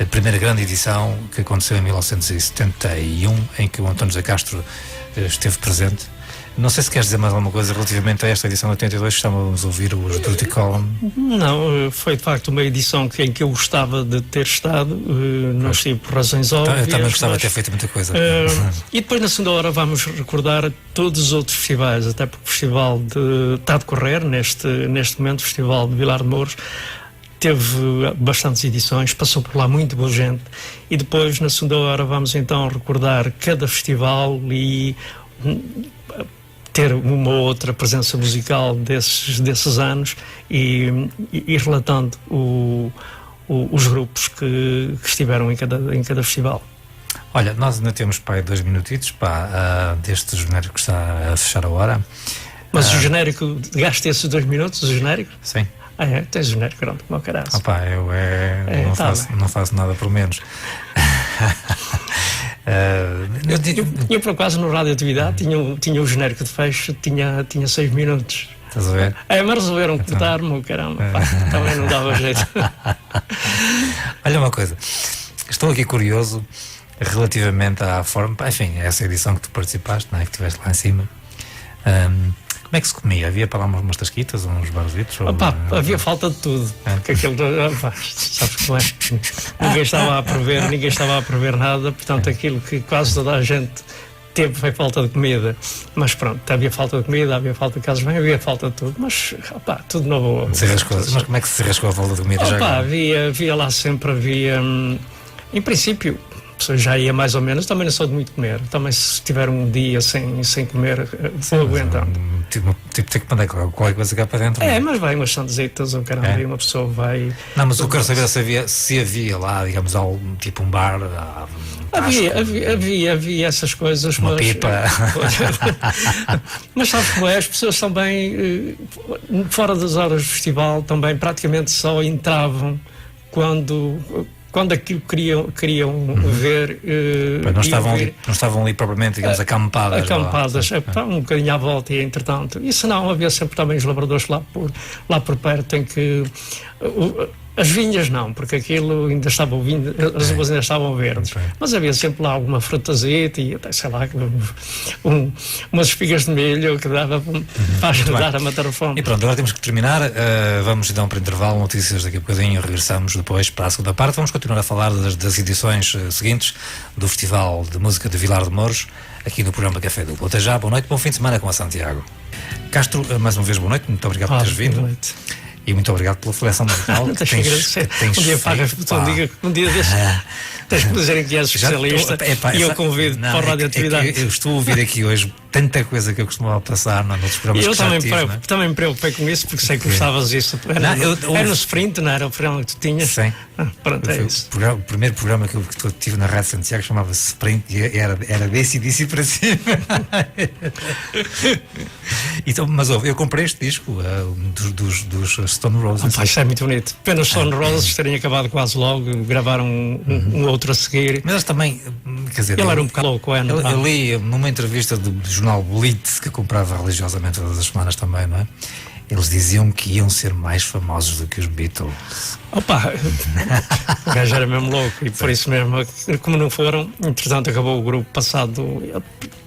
A primeira grande edição que aconteceu em 1971, em que o António Zé Castro esteve presente. Não sei se queres dizer mais alguma coisa relativamente a esta edição de 82, que estávamos a ouvir os Dirty Column. Não, foi de facto uma edição em que eu gostava de ter estado, não estive por razões óbvias. Eu também gostava de ter feito muita coisa. E depois na segunda hora vamos recordar todos os outros festivais, até porque o festival está a decorrer neste momento, o Festival de Vilar de Mouros. Teve bastantes edições, passou por lá muito boa gente, e depois na segunda hora vamos então recordar cada festival e ter uma ou outra presença musical desses anos e relatando os grupos que estiveram em cada festival. Olha, nós ainda temos 2 minutitos deste genérico que está a fechar a hora. Mas o genérico, gasta esses 2 minutos, o genérico? Sim. Tens o genérico grande como o caralho. Eu não faço nada por menos. Eu por acaso no Radioatividade tinha o genérico de fecho, tinha 6 minutos. Estás a ver? Mas resolveram cortar-me, caramba, também não dava jeito. Olha uma coisa, estou aqui curioso relativamente à forma, enfim, essa edição que tu participaste, não é? Que estiveste lá em cima. Como é que se comia? Havia para lá umas tasquitas, uns barzitos? Havia falta de tudo. Porque aquilo, sabes como é? Ninguém estava a prever nada, portanto aquilo que quase toda a gente teve foi falta de comida. Mas pronto, havia falta de comida, havia falta de casas bem, havia falta de tudo. Mas tudo na boa. Mas como é que se rascou a falta de comida? Havia lá sempre, em princípio, já ia mais ou menos, também não sou de muito comer. Também se tiver um dia sem comer, vou aguentando. Tipo, tem que mandar qualquer coisa cá para dentro. Mas vai umas sandezitas ou caramba, e uma pessoa vai... Não, mas eu quero saber se havia lá, digamos, tipo um bar... Havia essas coisas. Uma pipa. Mas sabes como é? As pessoas também, fora das horas do festival, também praticamente só entravam quando aquilo queriam ver. Não estavam ali propriamente, digamos, acampadas. Um bocadinho à volta, e entretanto. Isso não, havia sempre também os labradores lá por perto, em que As vinhas não, porque aquilo ainda estava as uvas ainda estavam verdes. Mas havia sempre lá alguma frutazita e até, sei lá, umas espigas de milho que dava para ajudar a matar a fome. E pronto, agora temos que terminar. Vamos então para intervalo, notícias daqui a bocadinho, regressamos depois para a segunda parte. Vamos continuar a falar das edições seguintes do Festival de Música de Vilar de Mouros, aqui no programa Café Duplo. Até já, boa noite, bom fim de semana com a Santiago. Castro, mais uma vez boa noite, muito obrigado por teres vindo. Boa noite. E muito obrigado pela seleção musical. Não tens que agradecer. Um dia pagas, um dia desses. Tens que dizer que és especialista e eu convido para a radioatividade. Eu estou a ouvir aqui hoje tanta coisa que eu costumava passar nos programas que já tive. Eu também me preocupei com isso, porque sei que gostavas disso. Era no Sprint, não era o programa que tu tinhas? Sim. Pronto, é isso. O primeiro programa que eu tive na Rádio Santiago chamava-se Sprint e era desse para cima. Então, mas eu comprei este disco dos Stone Roses. Isso é muito bonito. Pena os Stone Roses terem acabado quase logo, gravaram um outro a seguir. Mas eles também, quer dizer, ele era um bocado louco. Eu li numa entrevista do jornal Blitz, que comprava religiosamente todas as semanas também, não é? Eles diziam que iam ser mais famosos do que os Beatles. Opa, o gajo era mesmo louco e por isso mesmo, como não foram, entretanto acabou o grupo passado,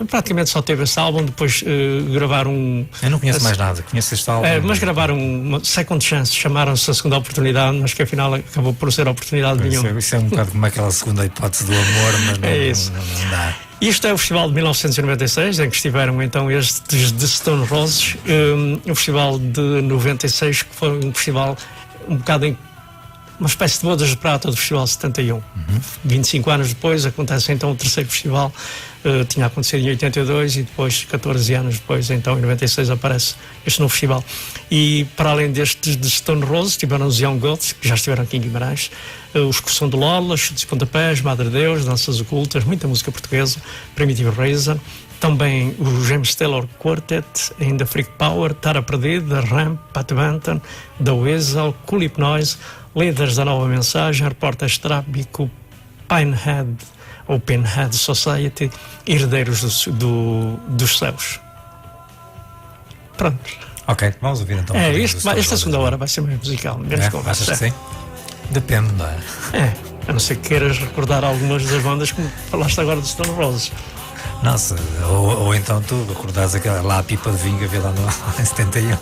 praticamente só teve esse álbum, depois gravaram Eu não conheço mais nada, conheço este álbum. Mas gravaram uma Second Chance, chamaram-se a segunda oportunidade, mas que afinal acabou por ser a oportunidade nenhuma. Isso é um bocado como aquela segunda hipótese do amor, mas não dá. Isto é o festival de 1996, em que estiveram então estes de Stone Roses, o festival de 96, que foi um festival um bocado em uma espécie de bodas de prata do festival 71. 25 anos depois acontece então o terceiro festival, tinha acontecido em 82 e depois, 14 anos depois, então em 96 aparece este novo festival. E para além destes de Stone Roses, tiveram os Young Gods, que já estiveram aqui em Guimarães, os Excursão de Lola, Chutes e Pontapés, Madre Deus, Danças Ocultas, muita música portuguesa, Primitive Reason, também o James Taylor Quartet, ainda Freak Power, Tara Perdida, Ramp, Pat Banton, The Weasel, Cool Hypnoise, Líderes da Nova Mensagem, Repórter Estrábico, Pinehead ou Pinhead Society, Herdeiros dos Céus. Pronto. Ok, vamos ouvir então. Esta segunda hora vai ser mais musical, menos conversa. Achas que sim? Depende, não é? A não ser que queiras recordar algumas das bandas como falaste agora do Stone Roses. Nossa, ou então tu recordares aquela lá a pipa de vinho que havia lá em 71.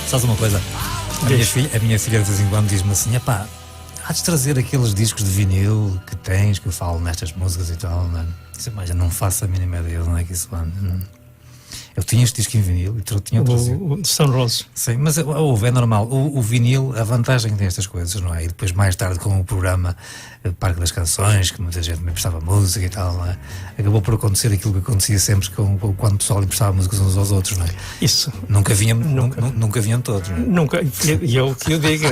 Sabes uma coisa? A minha filha de vez em quando diz-me assim: epá, há de trazer aqueles discos de vinil que tens, que eu falo nestas músicas e tal, mano. Mas eu não faço a mínima ideia de onde é que isso vai. Eu tinha este disco em vinil e tinha o Stone Roses. Sim, mas é normal. O vinil, a vantagem que tem estas coisas, não é? E depois mais tarde com o programa Parque das Canções, que muita gente me emprestava música e tal, não é? Acabou por acontecer aquilo que acontecia sempre quando o pessoal emprestava músicas uns aos outros, não é? Isso. Nunca vinham todos, não é? Nunca. E eu que eu digo,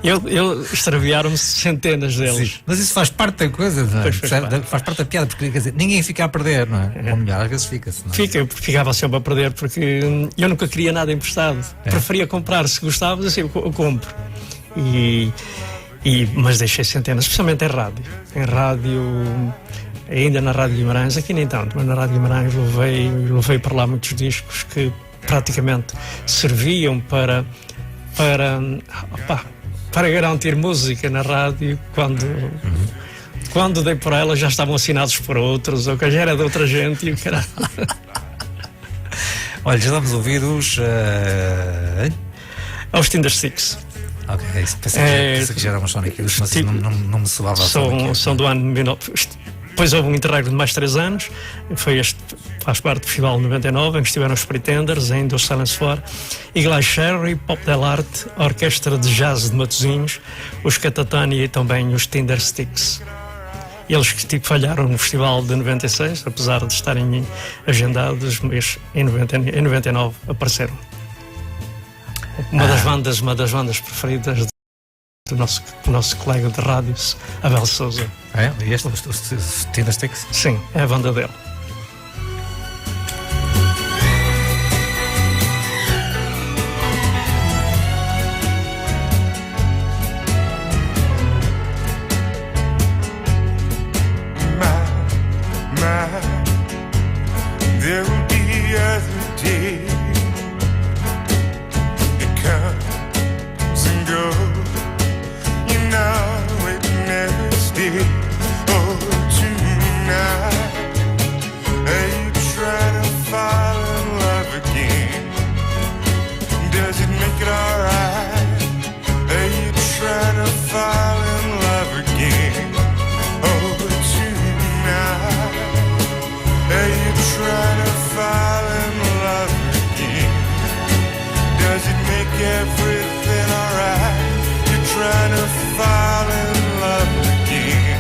eu extraviaram-me centenas deles. Sim, mas isso faz parte da coisa, não é? Faz parte da piada, porque quer dizer, ninguém fica a perder, não é? Ou melhor, às vezes fica-se, não é? Ficava sempre a perder, porque eu nunca queria nada emprestado. Preferia comprar, se gostava, assim, eu compro. Mas deixei centenas, especialmente em rádio. Em rádio, ainda na Rádio Guimarães, aqui nem tanto, mas na Rádio Guimarães levei para lá muitos discos que praticamente serviam para garantir música na rádio quando dei por ela já estavam assinados por outros, ou que já era de outra gente e o caralho. Olha, já vamos ouvir os Tindersticks. Ok, pensei que já eram os Sonic Youth, mas não me soava a São do ano 19. Depois houve um interregno de mais 3 anos, faz parte do Festival de 99, em que estiveram os Pretenders, ainda os Silence 4, Eagle Cherry, Pop Del Arte, a Orquestra de Jazz de Matosinhos, os Catatania e também os Tindersticks. Eles que falharam no festival de 96, apesar de estarem agendados, mas em 99 apareceram. Uma das bandas preferidas do nosso colega de rádio, Abel Souza. É? E este, os Tindersticks? Sim, é a banda dele. There will be other day. It comes and goes. You know it never stays. Oh, tonight, are you trying to fall in love again? Does it make it alright? Are you trying to fall in love again? Oh, tonight, are you trying to fall in love again? Does it make everything alright? You're trying to fall in love again.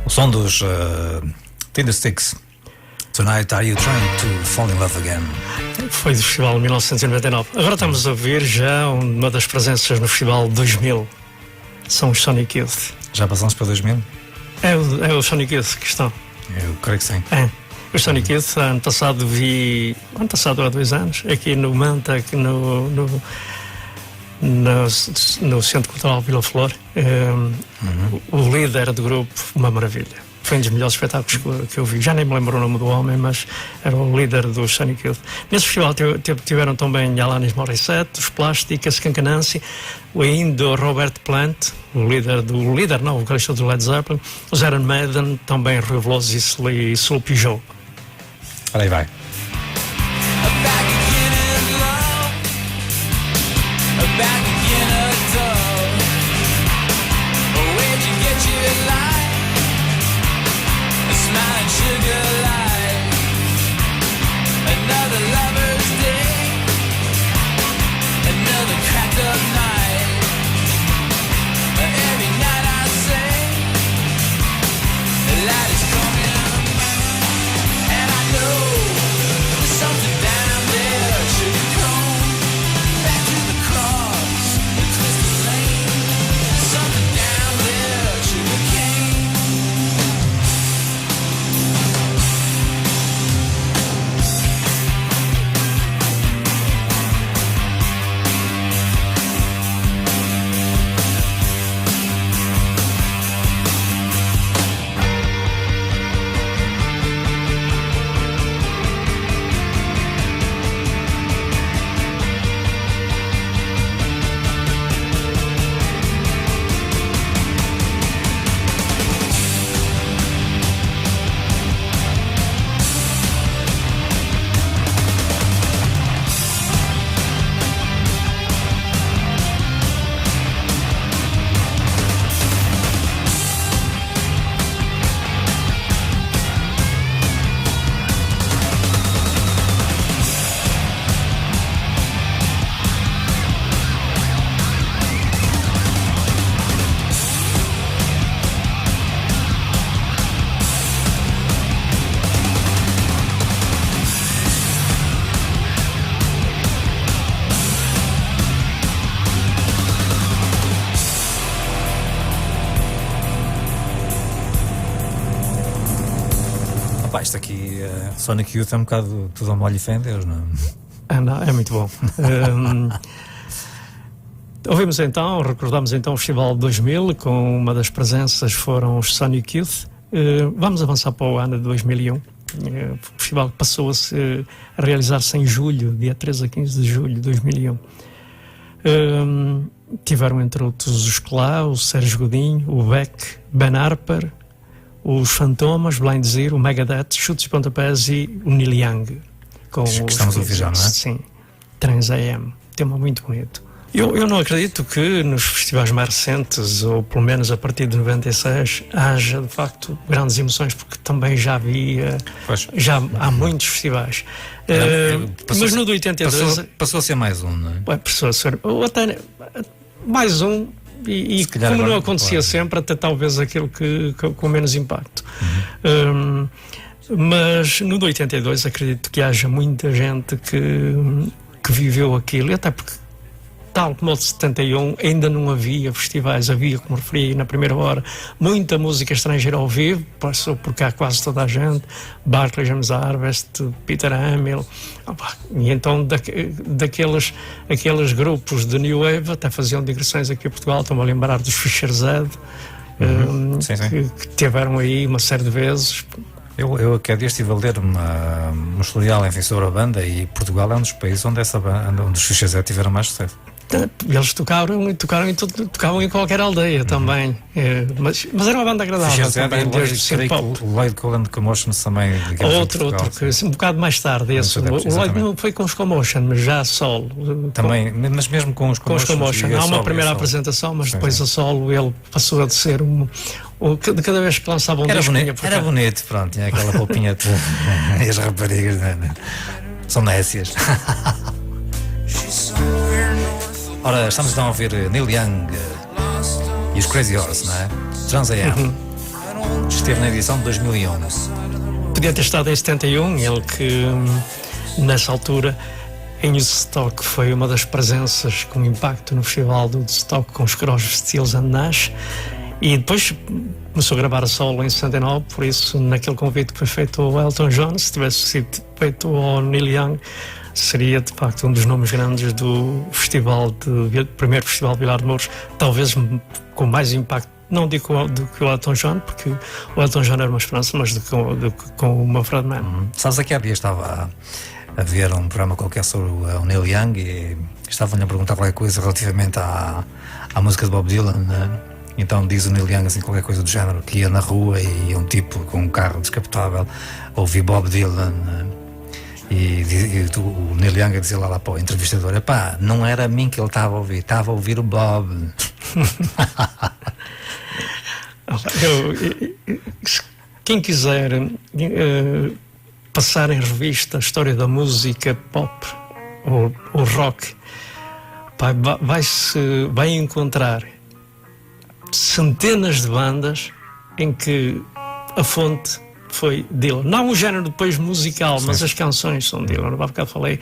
O som dos Tindersticks. Tonight, are you trying to fall in love again? Foi do Festival de 1999. Agora estamos a ouvir já uma das presenças no Festival 2000. São os Sonic Youth. Já passamos para 2000? É o Sonic Youth que estão. Eu creio que sim. É. Os Sonic Youth, ano passado há 2 anos, aqui no Manta, aqui no Centro Cultural Vila Flor. O líder do grupo, uma maravilha. Foi um dos melhores espetáculos que eu vi. Já nem me lembro o nome do homem, mas era o líder do Sonic Youth. Nesse festival tiveram também Alanis Morissette, os Plastic, a Skunk Anansi, ainda o Robert Plant, o vocalista do Led Zeppelin, os Iron Maiden, também Rui Veloso e Sloopy Joe. Ora aí vai. Isto aqui, Sonic Youth é um bocado tudo ao molho e fé em Deus, não é? Não, é muito bom. Ouvimos então, recordamos então o Festival 2000, com uma das presenças foram os Sonic Youth. Vamos avançar para o ano de 2001. O festival passou a realizar-se em julho, dia 13 a 15 de julho de 2001. Tiveram entre outros os Clá, o Sérgio Godinho, o Beck, Ben Harper, os Fantomas, Blind Zero, o Megadeth, Chutes e Pontapés e o Neil Young. Com que estamos a ouvir já, não é? Sim, Trans AM. tema muito bonito. Eu não acredito que nos festivais mais recentes, ou pelo menos a partir de 96, haja de facto grandes emoções, porque também já havia, já há muitos festivais. Mas no de 82... Passou a ser mais um, não é? Passou a ser... Ou até mais um, e como agora, não acontecia sempre, até talvez aquilo com menos impacto. Mas no de 82 acredito que haja muita gente que viveu aquilo, e até porque, tal como o de 71, ainda não havia festivais, havia, como referi na primeira hora, muita música estrangeira ao vivo, passou por cá quase toda a gente, Barclay James Harvest, Peter Hamill, e então aqueles grupos de New Wave até faziam digressões aqui a Portugal, estou-me a lembrar dos Fischer Z, que tiveram aí uma série de vezes. Eu aqui há dias estive a ler um historial sobre a banda, e Portugal é um dos países onde os Fischer Z tiveram mais sucesso. Eles tocavam em qualquer aldeia também, mas era uma banda agradável também, o Lloyd Cole and the Commotions também. Outro que um bocado mais tarde, o Lloyd não foi com os Commotion, mas já solo também, mas mesmo com os Commotion há uma primeira apresentação, mas depois a solo ele passou a ser de cada vez que lançava um disco era bonito, pronto, tinha aquela roupinha e as raparigas são nécias. Ora, estamos então a ouvir Neil Young e os Crazy Horse, não é? Trans AM. Esteve na edição de 2011. Podia ter estado em 71, ele que nessa altura em Woodstock foi uma das presenças com impacto no festival do Woodstock com os Crosby, Stills and Nash, e depois começou a gravar a solo em 69, por isso naquele convite que foi feito ao Elton John, se tivesse sido feito ao Neil Young, seria de facto um dos nomes grandes do primeiro Festival de Vilar de Mouros, talvez com mais impacto, não digo do que o Elton John, porque o Elton John era uma esperança, mas com o Manfred Mann. Sabes, aqui há dias estava a ver um programa qualquer sobre o Neil Young e estavam-lhe a perguntar qualquer coisa relativamente à música de Bob Dylan, né? Então diz o Neil Young assim, qualquer coisa do género, que ia na rua e um tipo com um carro descapotável ouvir Bob Dylan, né? E o Neil Young dizia lá para o entrevistador: epá, não era a mim que ele estava a ouvir o Bob. Quem quiser passar em revista a história da música pop ou rock, vai encontrar centenas de bandas em que a fonte foi Dylan. Não o género depois musical, mas as canções são Dylan. Há bocado falei,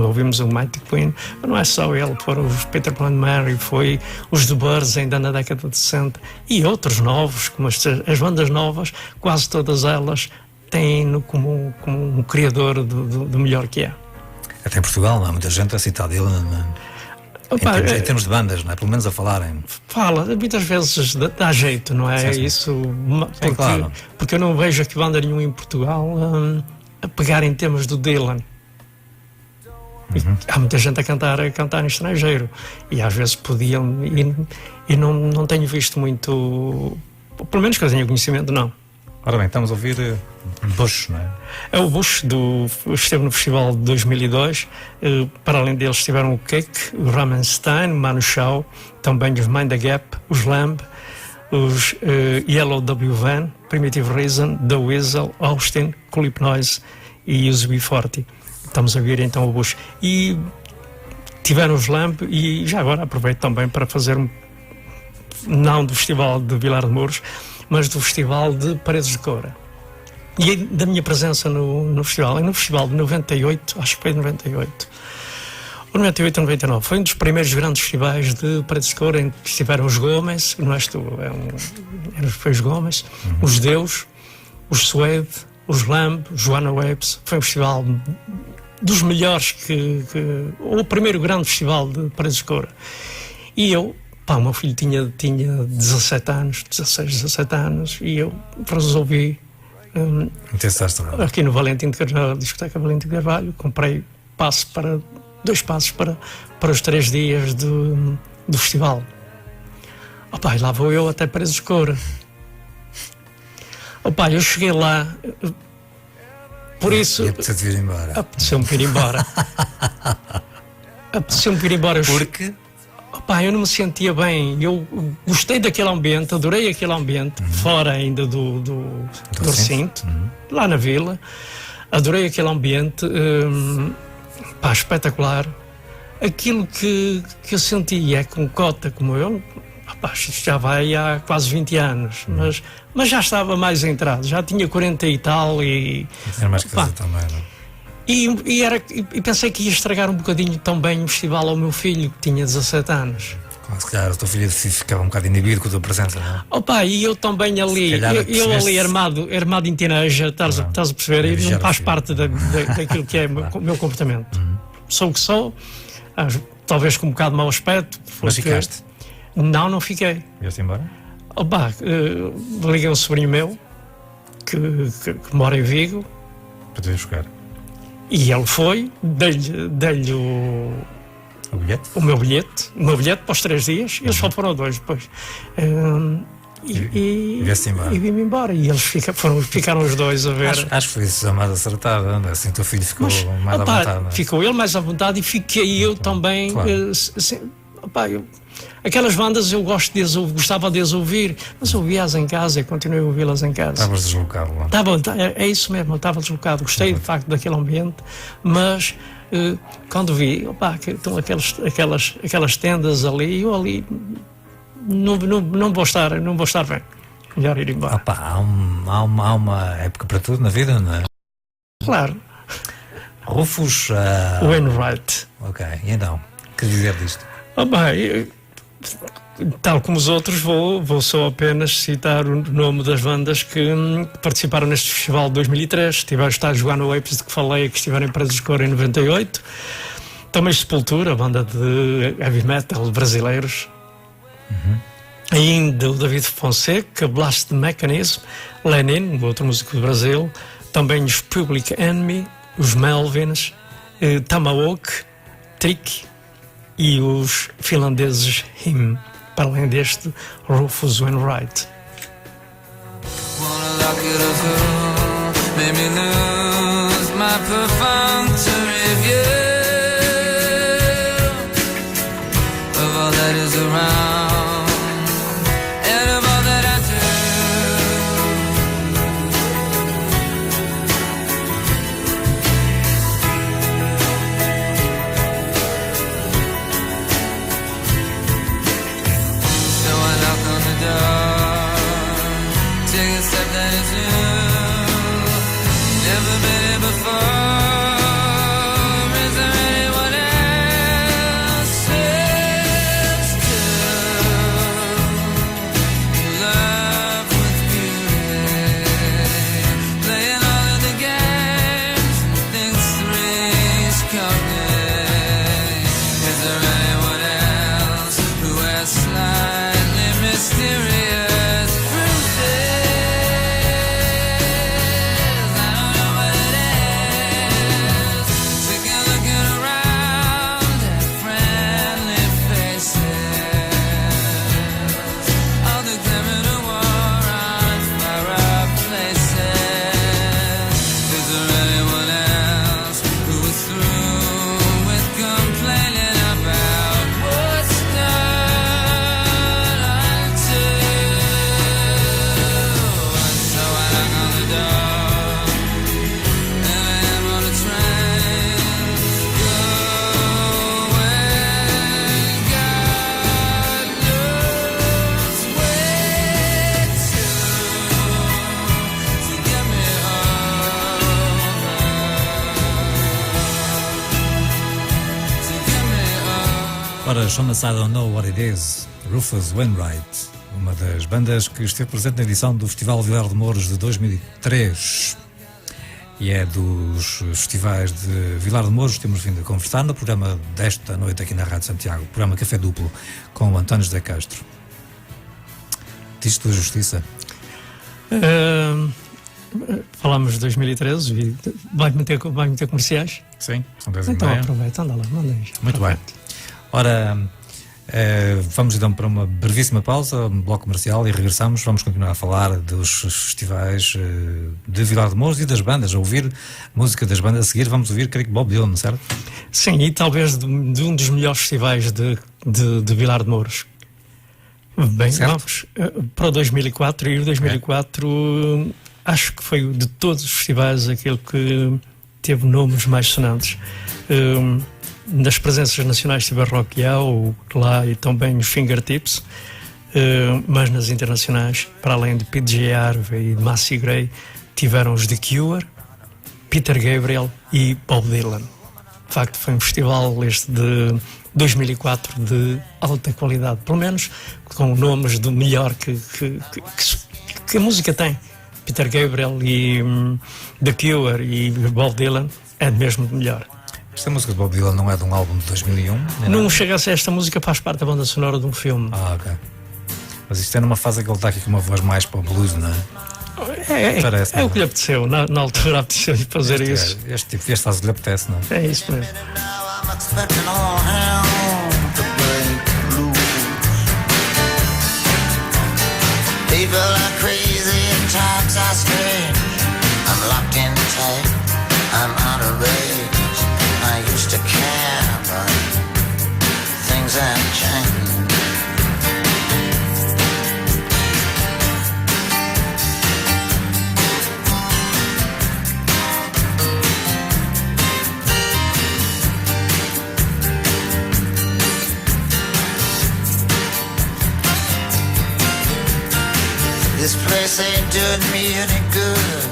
ouvimos o Mighty Queen, mas não é só ele, foram os Peter Pan Mary, foi os The Birds ainda na década de 60 e outros novos, como as bandas novas, quase todas elas têm-no como um criador do melhor que é. Até em Portugal, há muita gente a citar Dylan, em termos de bandas, não é? Pelo menos a falarem. Fala, muitas vezes dá jeito, não é? Sim. Isso, Claro. porque eu não vejo aqui banda nenhuma em Portugal a pegar em temas do Dylan. Há muita gente a cantar em estrangeiro e às vezes podiam, e não tenho visto muito, pelo menos que eu tenha conhecimento, não. Ora bem, estamos a ouvir Bush, não é? É o Bush, esteve no festival de 2002, para além deles estiveram o Cake, o Rammstein, o Manu Chao, também os Mind the Gap, os Lamb, os Yellow W Van, Primitive Reason, The Weasel, Austin, Culip Noise e os B40. Estamos a ver então o Bush. E tiveram os Lamb, e já agora aproveito também para fazer não do festival de Vilar de Mouros, mas do Festival de Paredes de Coura. E da minha presença no festival. E no festival de 98, acho que foi de 98, ou 98 ou 99, foi um dos primeiros grandes festivais de Paredes de Coura, em que estiveram os Gomes, não és tu, foi os Gomes, os Deus, os Suede, os Lamb, os Joanna Waves. Foi um festival dos melhores, o primeiro grande festival de Paredes de Coura. E eu, o meu filho tinha 17 anos, 16, 17 anos, e eu resolvi aqui no Valentim de Carvalho, discoteca Valentim de Carvalho, comprei dois passos para os 3 dias do festival. E lá vou eu até Paredes de Coura. Eu cheguei lá, por isso... E apeteceu-te vir embora. Apeteceu-me vir embora. apeteceu-me vir embora. Porque? Opa, eu não me sentia bem. Eu gostei daquele ambiente, adorei aquele ambiente, fora ainda do recinto, lá na vila. Adorei aquele ambiente, pá, espetacular. Aquilo que eu senti é com cota como eu, pá, isto já vai há quase 20 anos, mas já estava mais entrado, já tinha 40 e tal e... Era mais que fazer também, não é? E pensei que ia estragar um bocadinho também o festival ao meu filho, que tinha 17 anos. Claro, se calhar o teu filho ficava um bocado inibido com a tua presença, não é? Opa, e eu também ali, eu ali armado em tineja, estás a perceber, e não faz parte daquilo que é o meu comportamento. Sou o que sou, talvez com um bocado de mau aspecto. Mas ficaste? Não fiquei. Vieste embora? Opa, liguei um sobrinho meu, que mora em Vigo. Para te ir buscar. E ele foi, dei-lhe o meu bilhete para os 3 dias, eles só foram 2 depois. E vim-me embora. E eles ficaram os 2 a ver. Acho que foi decisão mais acertada, não é? Assim, o teu filho ficou mais à vontade. Não é? Ficou ele mais à vontade e fiquei eu também. Claro. Aquelas bandas eu gostava de as ouvir, mas ouvi-as em casa e continuei a ouvi-las em casa. Estavas deslocado lá? É isso mesmo, eu estava deslocado. Gostei de facto daquele ambiente, mas quando vi, que estão aquelas tendas ali, eu ali não vou estar bem. Melhor ir embora. Há uma época para tudo na vida, não é? Claro. Rufus Wainwright. Ok, e então? Que dizer disto? Tal como os outros, vou só apenas citar o nome das bandas que participaram neste festival de 2003. Estiveram a jogar no Apes de que falei, que estiveram em Presos de Cor em 98. Também Sepultura, a banda de heavy metal brasileiros. Ainda o David Fonseca, Blast Mechanism, Lenin, outro músico do Brasil. Também os Public Enemy, os Melvins, Tomahawk, Trick e os finlandeses Him, para além deste Rufus Wainwright. Ora, chama-se I Don't Know What It Is, Rufus Wainwright, uma das bandas que esteve presente na edição do Festival Vilar de Mouros de 2003 e é dos festivais de Vilar de Mouros que temos vindo a conversar no programa desta noite aqui na Rádio Santiago, programa Café Duplo com o António José Castro. Diz-te da Justiça? Falámos de 2013, vai meter comerciais? Sim, são 10 então e meia. Aproveita, anda lá, manda aí. Muito bem. Ora, Vamos então para uma brevíssima pausa, um bloco comercial, e regressamos. Vamos continuar a falar dos festivais de Vilar de Mouros e das bandas, a ouvir música das bandas. A seguir vamos ouvir, creio que Bob Dylan, certo? Sim, e talvez de um dos melhores festivais de Vilar de Mouros. Bem, certo. Vamos para o 2004, e o 2004 acho que foi de todos os festivais aquele que teve nomes mais sonantes. Das presenças nacionais tive a Rock Yao, lá e também os Fingertips, mas nas internacionais, para além de PJ Harvey e de Macy Gray, tiveram os The Cure, Peter Gabriel e Bob Dylan. De facto, foi um festival este de 2004 de alta qualidade, pelo menos com nomes do melhor que a música tem. Peter Gabriel e The Cure e Bob Dylan é mesmo de melhor. Esta música de Bob Dylan não é de um álbum de 2001? Não chega a ser. Esta música faz parte da banda sonora de um filme. Ok. Mas isto é numa fase que ele está aqui com uma voz mais para o blues, não é? Parece, é o que lhe apeteceu. Na altura apeteceu-lhe fazer isso. Este tipo de fase lhe apetece, não é? É isso mesmo. People are crazy and times are strange. I'm locked in tight, I'm out of range. I used to care, but things have changed. This place ain't doing me any good.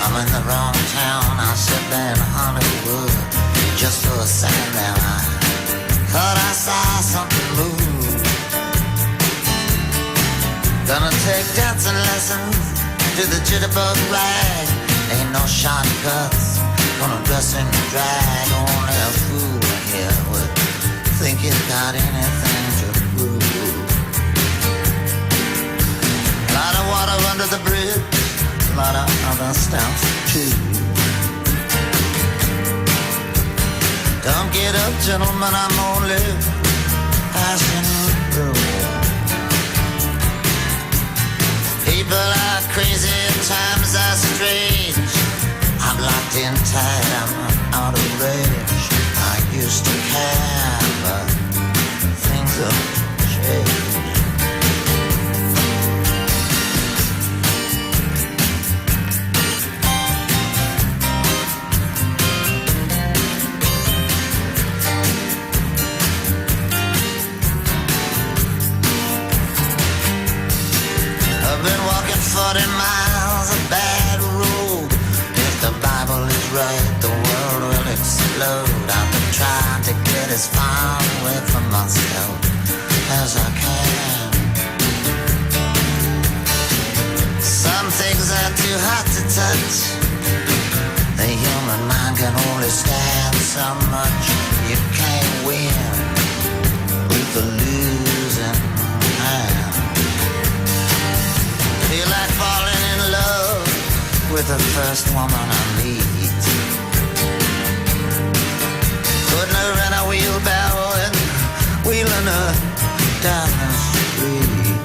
I'm in the wrong town, I sit there in Hollywood. Just for a second there I thought I saw something move. Gonna take dancing lessons to the jitterbug rag. Ain't no shortcuts, gonna dress in drag. Only a fool here would think he's got anything to prove. Lot of water under the bridge, lot of other stuff too. Don't get up, gentlemen, I'm only passing through. People are crazy, times are strange. I'm locked in tight, I'm out of range. I used to care, but things have changed. I've been walking 40 miles of bad road. If the Bible is right, the world will explode. I've been trying to get as far away from myself as I can. Some things are too hot to touch. The human mind can only stand so much. You can't win with the losing hand. Feel like falling in love with the first woman I meet. Putting her in a wheelbarrow and wheeling her down the street.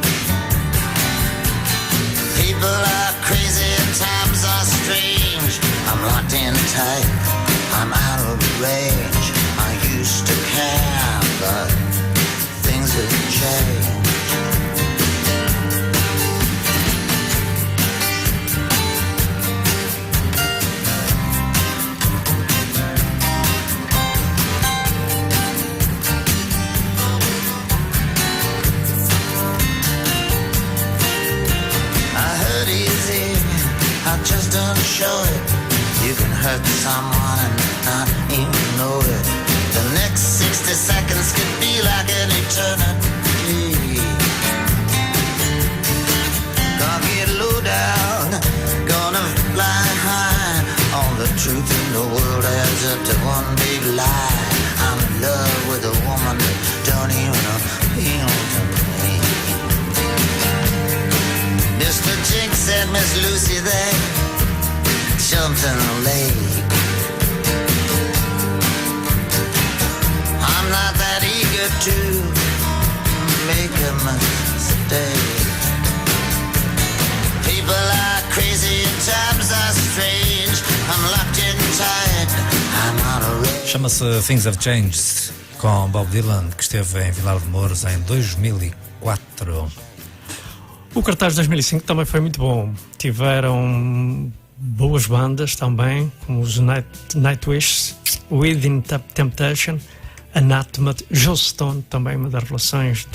People are crazy and times are strange. I'm locked in tight, I'm out of range. I used to care, but things have changed. I just don't show it. You can hurt someone and not even know it. The next 60 seconds could be like an eternity. Gonna get low down, gonna fly high. All the truth in the world adds up to one big lie. I'm in love with a woman that don't even appeal to me. Mr. Jinx and Miss Lucy, they jumped in the lake. I'm not that eager to Christmas Day. People are crazy and times are strange. I'm locked in tight, I'm out of range. Chama-se Things Have Changed, com Bob Dylan, que esteve em Vilar de Mouros em 2004. O cartaz de 2005 também foi muito bom. Tiveram boas bandas também, como os Nightwish, Within Temptation, Anathema, Joe Stone, também uma das relações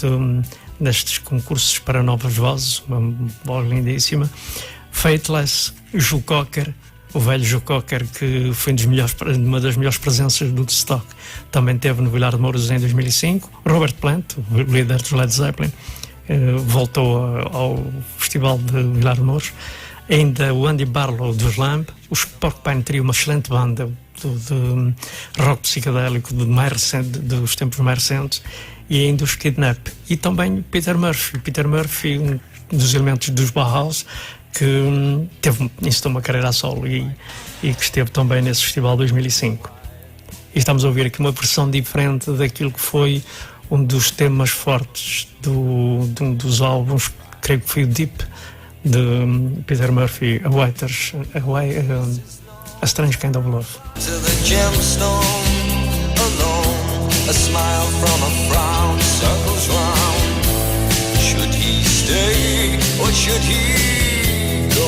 destes concursos para novas vozes, uma voz lindíssima. Fateless, Joe Cocker, o velho Joe Cocker, que foi uma das melhores presenças do Woodstock, também esteve no Vilar de Mouros em 2005. Robert Plant, o líder dos Led Zeppelin, voltou ao Festival de Vilar de Mouros. Ainda o Andy Barlow dos Lamb, os Porcupine Tree, uma excelente banda de rock psicadélico dos tempos mais recentes, e ainda os Kidnap. E também Peter Murphy, um dos elementos dos Bauhaus, que instou uma carreira a solo e que esteve também nesse festival 2005. E estamos a ouvir aqui uma versão diferente daquilo que foi um dos temas fortes de um dos álbuns, creio que foi o Deep, de Peter Murphy, A Strange Kind of Love. To the gemstone alone, a smile from a frown circles round. Should he stay or should he go?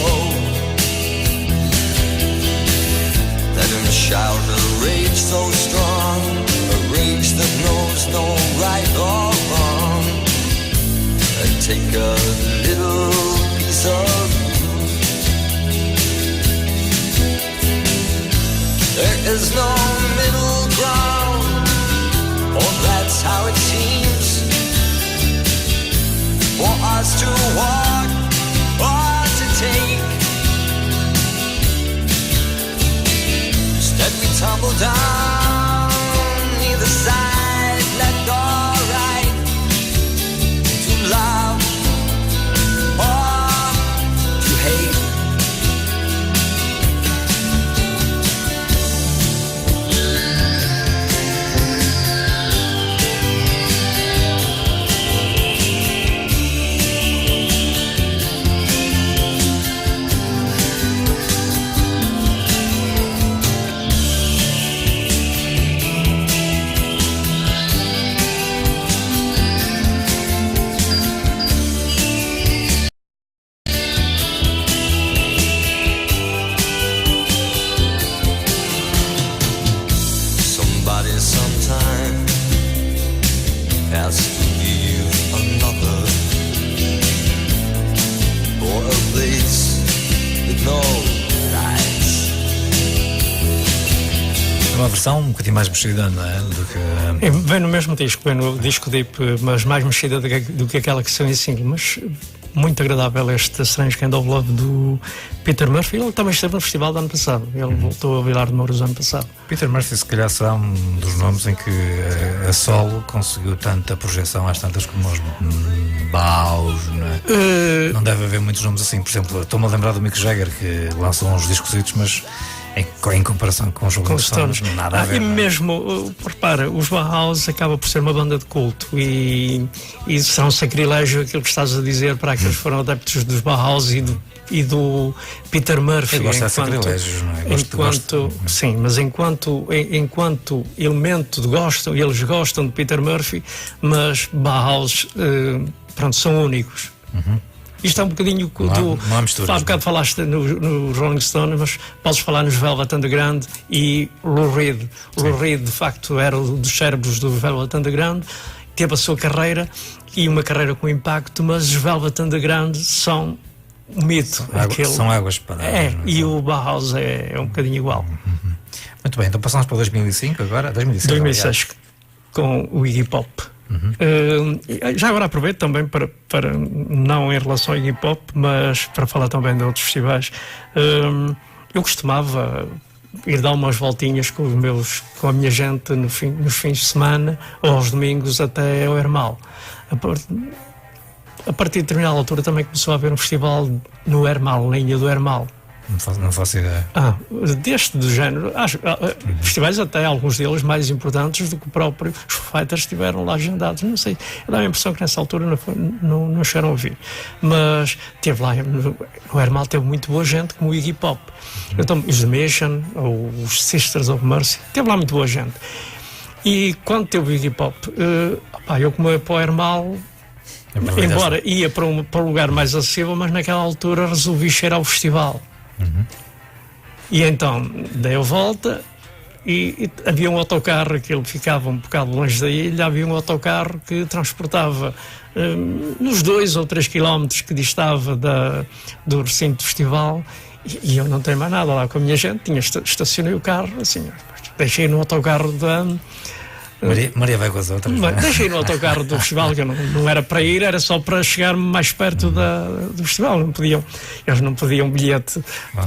Let him shout a rage so strong, a rage that knows no right or wrong. Take a little piece of you. There is no middle ground, or that's how it seems, for us to walk or to take. Instead we tumble down either side, left or right, to love or to hate. Uma versão um bocadinho mais mexida, não é? Do que... Vem no mesmo disco, vem no disco Deep, mas mais mexida do que aquela que saiu em single, mas muito agradável este Strange Kind of Love do Peter Murphy. Ele também esteve no festival do ano passado, ele voltou a Vilar de Mouros ano passado. Peter Murphy se calhar será um dos nomes em que a solo conseguiu tanta projeção às tantas como os Bauhaus, não é? Não deve haver muitos nomes assim. Por exemplo, estou-me a lembrar do Mick Jagger, que lançou uns discos, mas em comparação com os Rolling Stones, nada a ver. E mesmo, repara, os Bauhaus acaba por ser uma banda de culto e será um sacrilégio aquilo que estás a dizer para aqueles que foram adeptos dos Bauhaus e do Peter Murphy. Eu gosto de sacrilégios, não é? Sim, mas enquanto elemento eles gostam de Peter Murphy, mas Bauhaus, são únicos. Isto é um bocadinho não há misturas, há bocado falaste no Rolling Stone, mas podes falar nos Velvet Underground e Lou Reed. Lou Reed, de facto, era um dos cérebros do Velvet Underground, teve a sua carreira e uma carreira com impacto, mas os Velvet Underground são um mito. São águas paradas. E o Bauhaus é um bocadinho igual. Muito bem, então passamos para 2005 agora? 2006, com o Iggy Pop. Já agora aproveito também para não em relação ao Iggy Pop, mas para falar também de outros festivais. Eu costumava ir dar umas voltinhas com a minha gente nos fins de semana ou aos domingos até ao Hermal. A partir de determinada altura também começou a haver um festival no Hermal, na Ilha do Hermal. Não faço ideia. Deste do género, festivais até, alguns deles mais importantes do que o próprio os Foo Fighters estiveram lá agendados, não sei, dá a impressão que nessa altura não chegaram a ouvir, mas teve lá, no Hermal teve muito boa gente, como o Iggy Pop, então, os The Mission, ou os Sisters of Mercy, teve lá muito boa gente, e quando teve o Iggy Pop, eu como ia para o Hermal, embora ia para um lugar mais acessível, mas naquela altura resolvi cheirar o festival. E então dei a volta e havia um autocarro que ele ficava um bocado longe da ilha, havia um autocarro que transportava nos 2 ou 3 quilómetros que distava do recinto do festival, e eu não tenho mais nada lá com a minha gente, estacionei o carro assim, deixei no autocarro Maria vai com as outras. Deixei no autocarro do festival, que eu não era para ir, era só para chegar mais perto do festival. Eles não pediam bilhete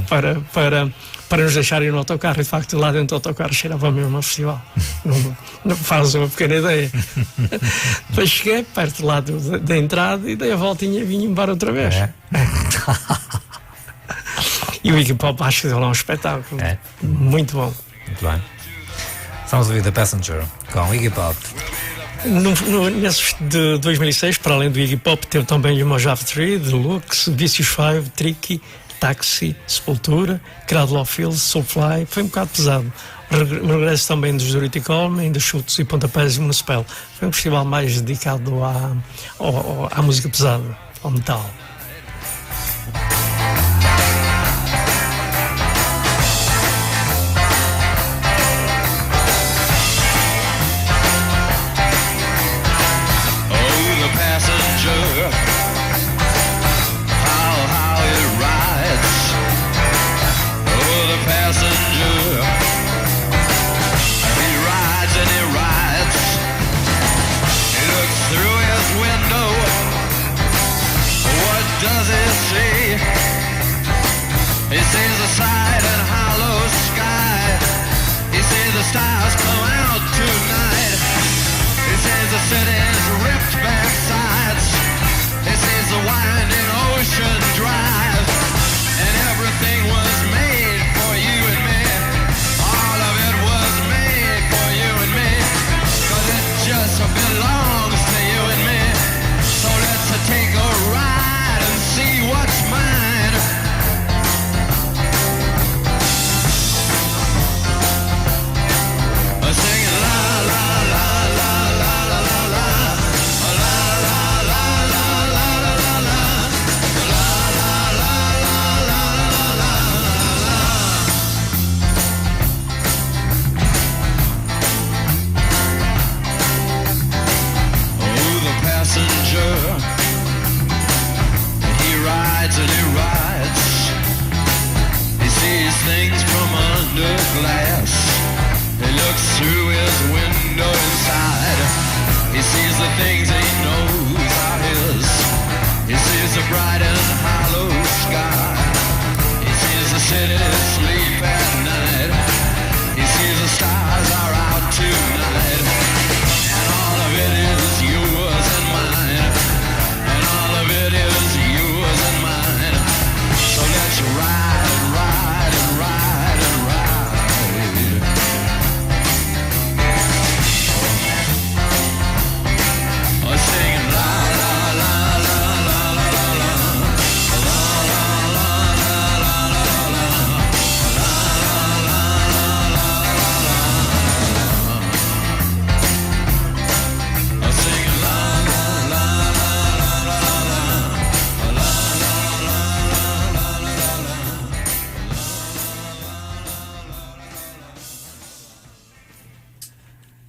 para nos deixarem no autocarro. E de facto, lá dentro do autocarro cheirava mesmo ao festival. Não faz uma pequena ideia. Depois cheguei perto lá da entrada e dei a voltinha e vim embora outra vez. E o Iggy Pop, acho que deu lá um espetáculo. Muito bom. Muito bem. Vamos ouvir The Passenger com Iggy Pop. Nesses de 2006, para além do Iggy Pop, teve também o Mojave 3, Deluxe, Vicious 5, Tricky, Taxi, Sepultura, Cradle of Filth, Soulfly. Foi um bocado pesado. Regresso também dos Dirty Coleman, dos Chutes e Pontapés e Municipal. Foi um festival mais dedicado à música pesada, ao metal.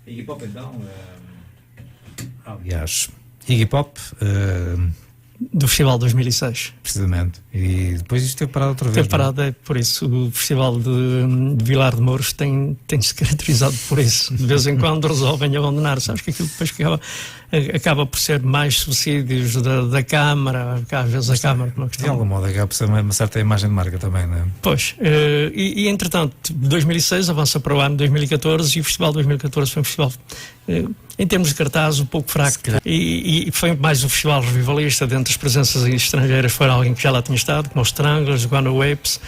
Iggy Pop, então. Aliás, Iggy Pop. Do Festival 2006. Precisamente. E depois isto teve parado outra vez. Teve parado, é por isso. O Festival de Vilar de Mouros tem-se caracterizado por isso. De vez em quando resolvem abandonar. Sabes que aquilo depois acaba por ser mais subsídios da Câmara, porque às vezes a Câmara... De algum modo acaba por ser uma certa imagem de marca também, não é? Pois. E entretanto, 2006 avança para o ano de 2014 e o Festival 2014 foi um festival... em termos de cartaz, um pouco fraco. E foi mais um festival revivalista. Dentro das presenças estrangeiras foi alguém que já lá tinha estado, como os Stranglers, os Guano Apes,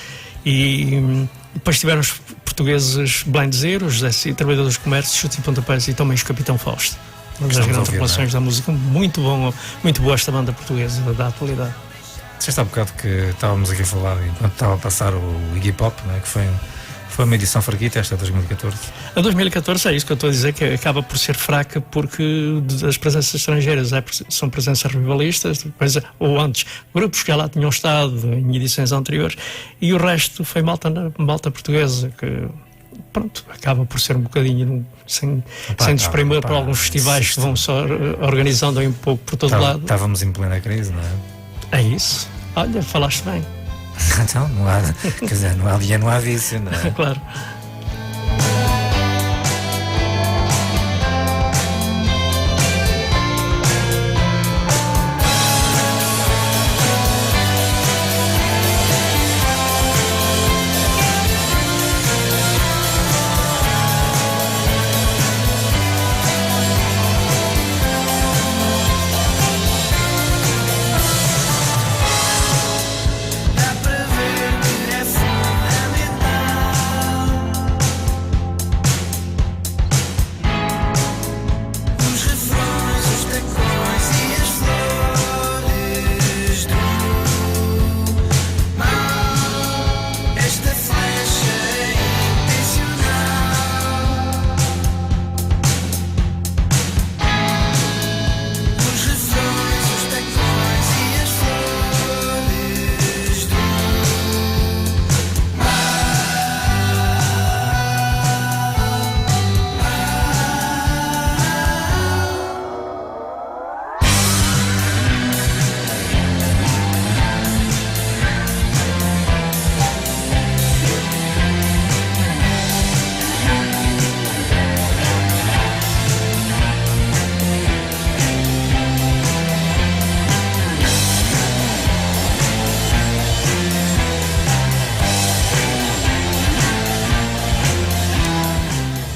E depois tiveram os portugueses Blindzeiro, José Cid, Trabalhadores de Comércio, Chutes e Pontapés, e também os Capitão Fausto. Uma das grandes revelações da música. Muito boa esta banda portuguesa da atualidade. Disseste há bocado que estávamos aqui a falar enquanto estava a passar o Iggy Pop, né, que foi uma edição fraquita, esta de 2014. A 2014 é isso que eu estou a dizer, que acaba por ser fraca porque as presenças estrangeiras são presenças revivalistas, depois, ou antes, grupos que já lá tinham estado em edições anteriores, e o resto foi malta portuguesa, que pronto, acaba por ser um bocadinho sem desprimir por alguns festivais que vão só organizando aí um pouco por todo lado. Estávamos em plena crise, não é? É isso. Olha, falaste bem. Então, não há, quer dizer, não há dia, não há vício, não é? Claro.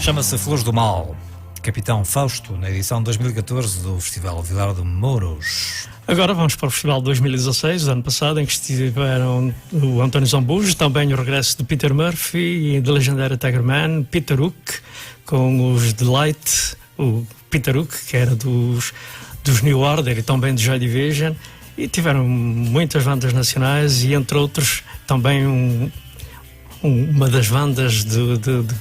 Chama-se Flores do Mal, Capitão Fausto, na edição 2014 do Festival Vilar de Mouros. Agora vamos para o Festival de 2016, do ano passado, em que estiveram o António Zambujo, também o regresso de Peter Murphy e da legendária Tigerman, Peter Hook, com os Delight, o Peter Hook, que era dos New Order e também do Joy Division, e tiveram muitas bandas nacionais e, entre outros, também uma das bandas de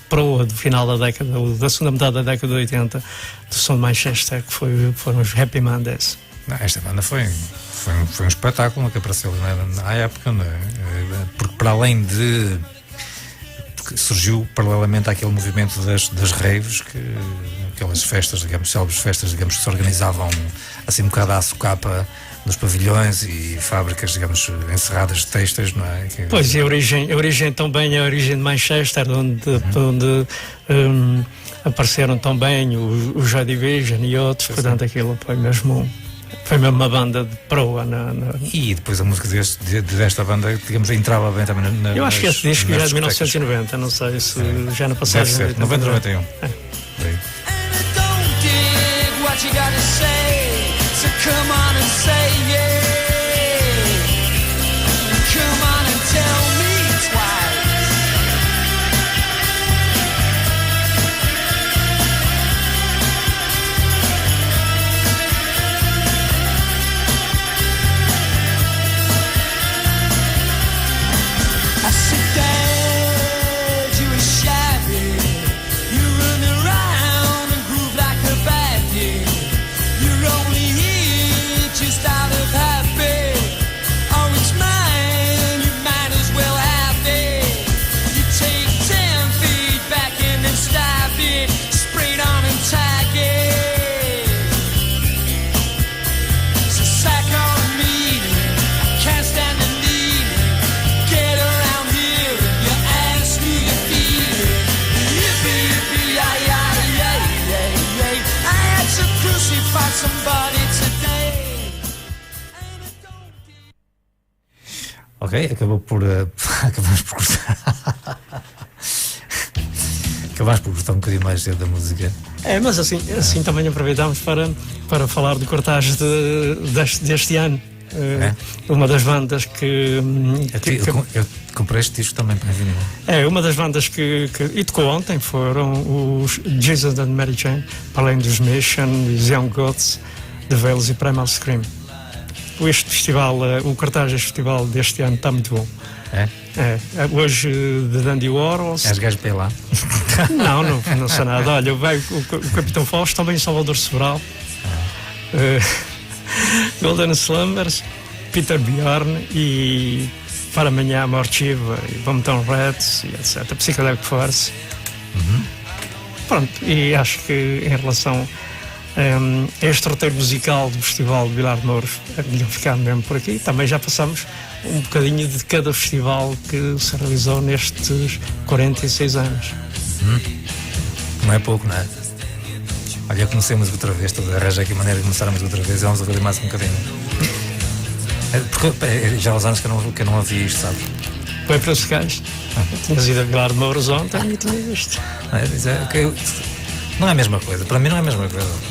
proa do final da década, da segunda metade da década de 80, do som de Manchester, que foram os Happy Mondays. Esta banda foi um espetáculo que apareceu na época, não é? Porque para além de... Porque surgiu paralelamente àquele movimento das raves, aquelas festas, digamos, célebres festas, digamos, que se organizavam assim um bocado à socapa nos pavilhões e fábricas, digamos, encerradas de têxteis, não é? Pois, e a origem também é a origem de Manchester, onde apareceram também o Joy Division e outros, portanto aquilo foi mesmo uma banda de proa. E depois a música desta banda, digamos, entrava bem também na... Eu acho que esse disco já é de 1990, não sei se já na passagem... Deve ser, 90 ou 91. So come on and say yeah. Come on and tell me twice. I sit down, you are shabby. You run around and groove like a baby. You're only just out of happy. Oh, it's mine, you might as well have it. You take 10 feet back and then stab it, spray it on and tag it. So sack on me, can't stand the need. Get around here, you ask me you feel it. Yippee, yippee, yay. I had to crucify somebody today. Ok, acabamos por gostar. Acabámos por gostar um bocadinho mais cedo da música. Mas assim também aproveitamos para falar do cortagem deste ano. Uma das bandas que eu comprei este disco também para vinil. Uma das bandas que e tocou ontem foram os Jesus and Mary Chain, para além dos Mission, os Young Gods, The Veils e Primal Scream. Este festival, o cartaz deste festival deste ano está muito bom. Hoje de Dandy Warhols. És gajo para ir lá? Não sei nada. Olha, vai o Capitão Fausto, também Salvador Sobral, Golden Slumbers, Peter Bjorn e para amanhã Morchiva e Boomtown Rats e etc. Psychedelic Force. Pronto, e acho que em relação a este roteiro musical do Festival de Vilar de Mouros é melhor ficar mesmo por aqui. Também já passamos um bocadinho de cada festival que se realizou nestes 46 anos. Não é pouco, não é? Olha, comecemos outra vez, arranja aqui a maneira de começarmos outra vez e vamos agora mais um bocadinho. Porque já há uns anos que eu não ouvi isto, sabe? Foi para os cais. Tinhas ido a Vilar de Mouros ontem e tinhas isto. Não é a mesma coisa, para mim não é a mesma coisa.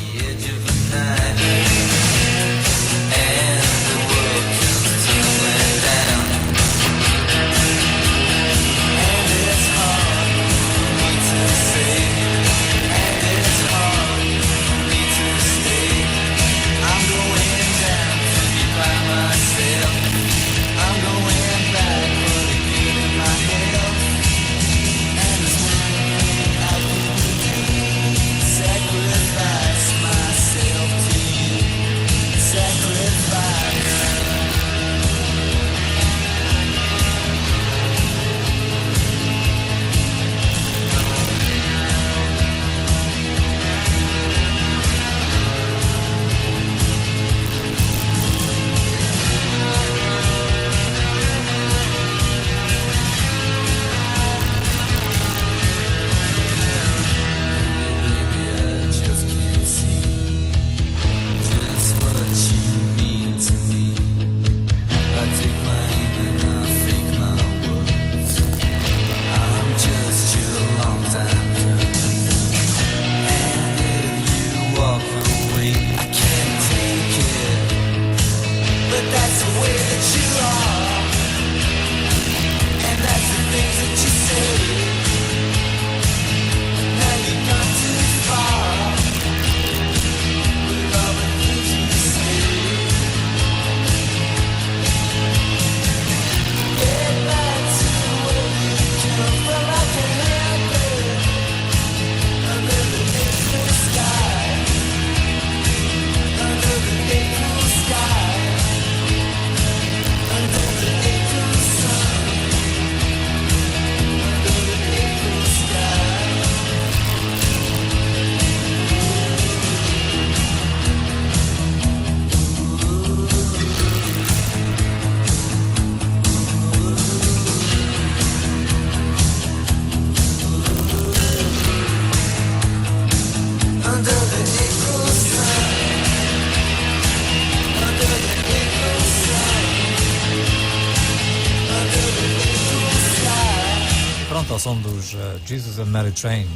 Ao som dos Jesus and Mary Chain,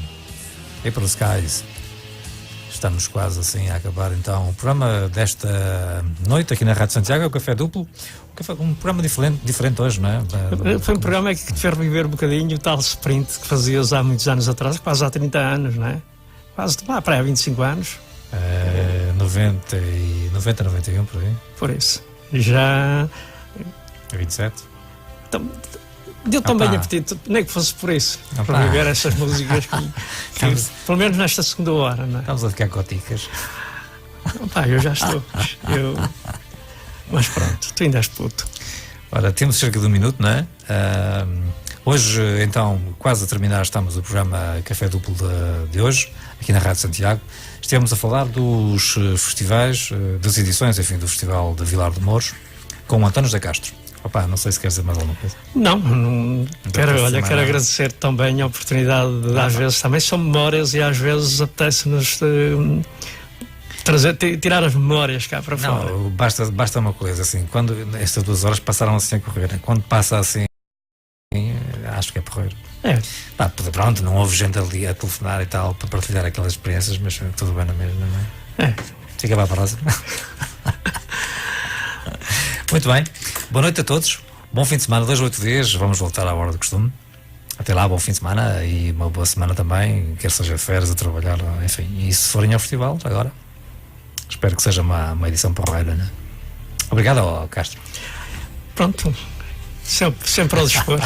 April Skies. Estamos quase assim a acabar então o programa desta noite aqui na Rádio Santiago, é o Café Duplo. Um programa diferente hoje, não é? Foi um programa que te fez reviver um bocadinho o tal sprint que fazias há muitos anos atrás, quase há 30 anos, não é? Quase para aí há 25 anos. 90, 91, por aí. Por isso. Já. 27. Então, deu também apetite, nem que fosse por isso, para viver essas músicas que pelo menos nesta segunda hora, não é? Estamos a ficar coticas. Eu já estou. Mas pronto, tu ainda és puto. Ora, temos cerca de um minuto, não é? Hoje, então, quase a terminar, estamos o programa Café Duplo de hoje, aqui na Rádio Santiago. Estivemos a falar dos festivais, das edições, enfim, do Festival de Vilar de Mouros, com o António José Castro. Não sei se queres dizer mais alguma coisa. Não quero agradecer também a oportunidade de, às vezes, também são memórias e às vezes apetece-nos tirar as memórias cá para fora. Não, basta uma coisa, assim, quando estas 2 horas passaram assim a correr, quando passa assim, acho que é porreiro. Pronto, não houve gente ali a telefonar e tal para partilhar aquelas experiências, mas tudo bem na mesma, não é? Fica para a próxima. Muito bem, boa noite a todos, bom fim de semana, 2 a 8 dias, vamos voltar à hora do costume. Até lá, bom fim de semana e uma boa semana também, quer seja férias, a trabalhar, enfim, e se forem ao festival agora, espero que seja uma edição porreira, né? Obrigado, Castro. Pronto, sempre ao dispor.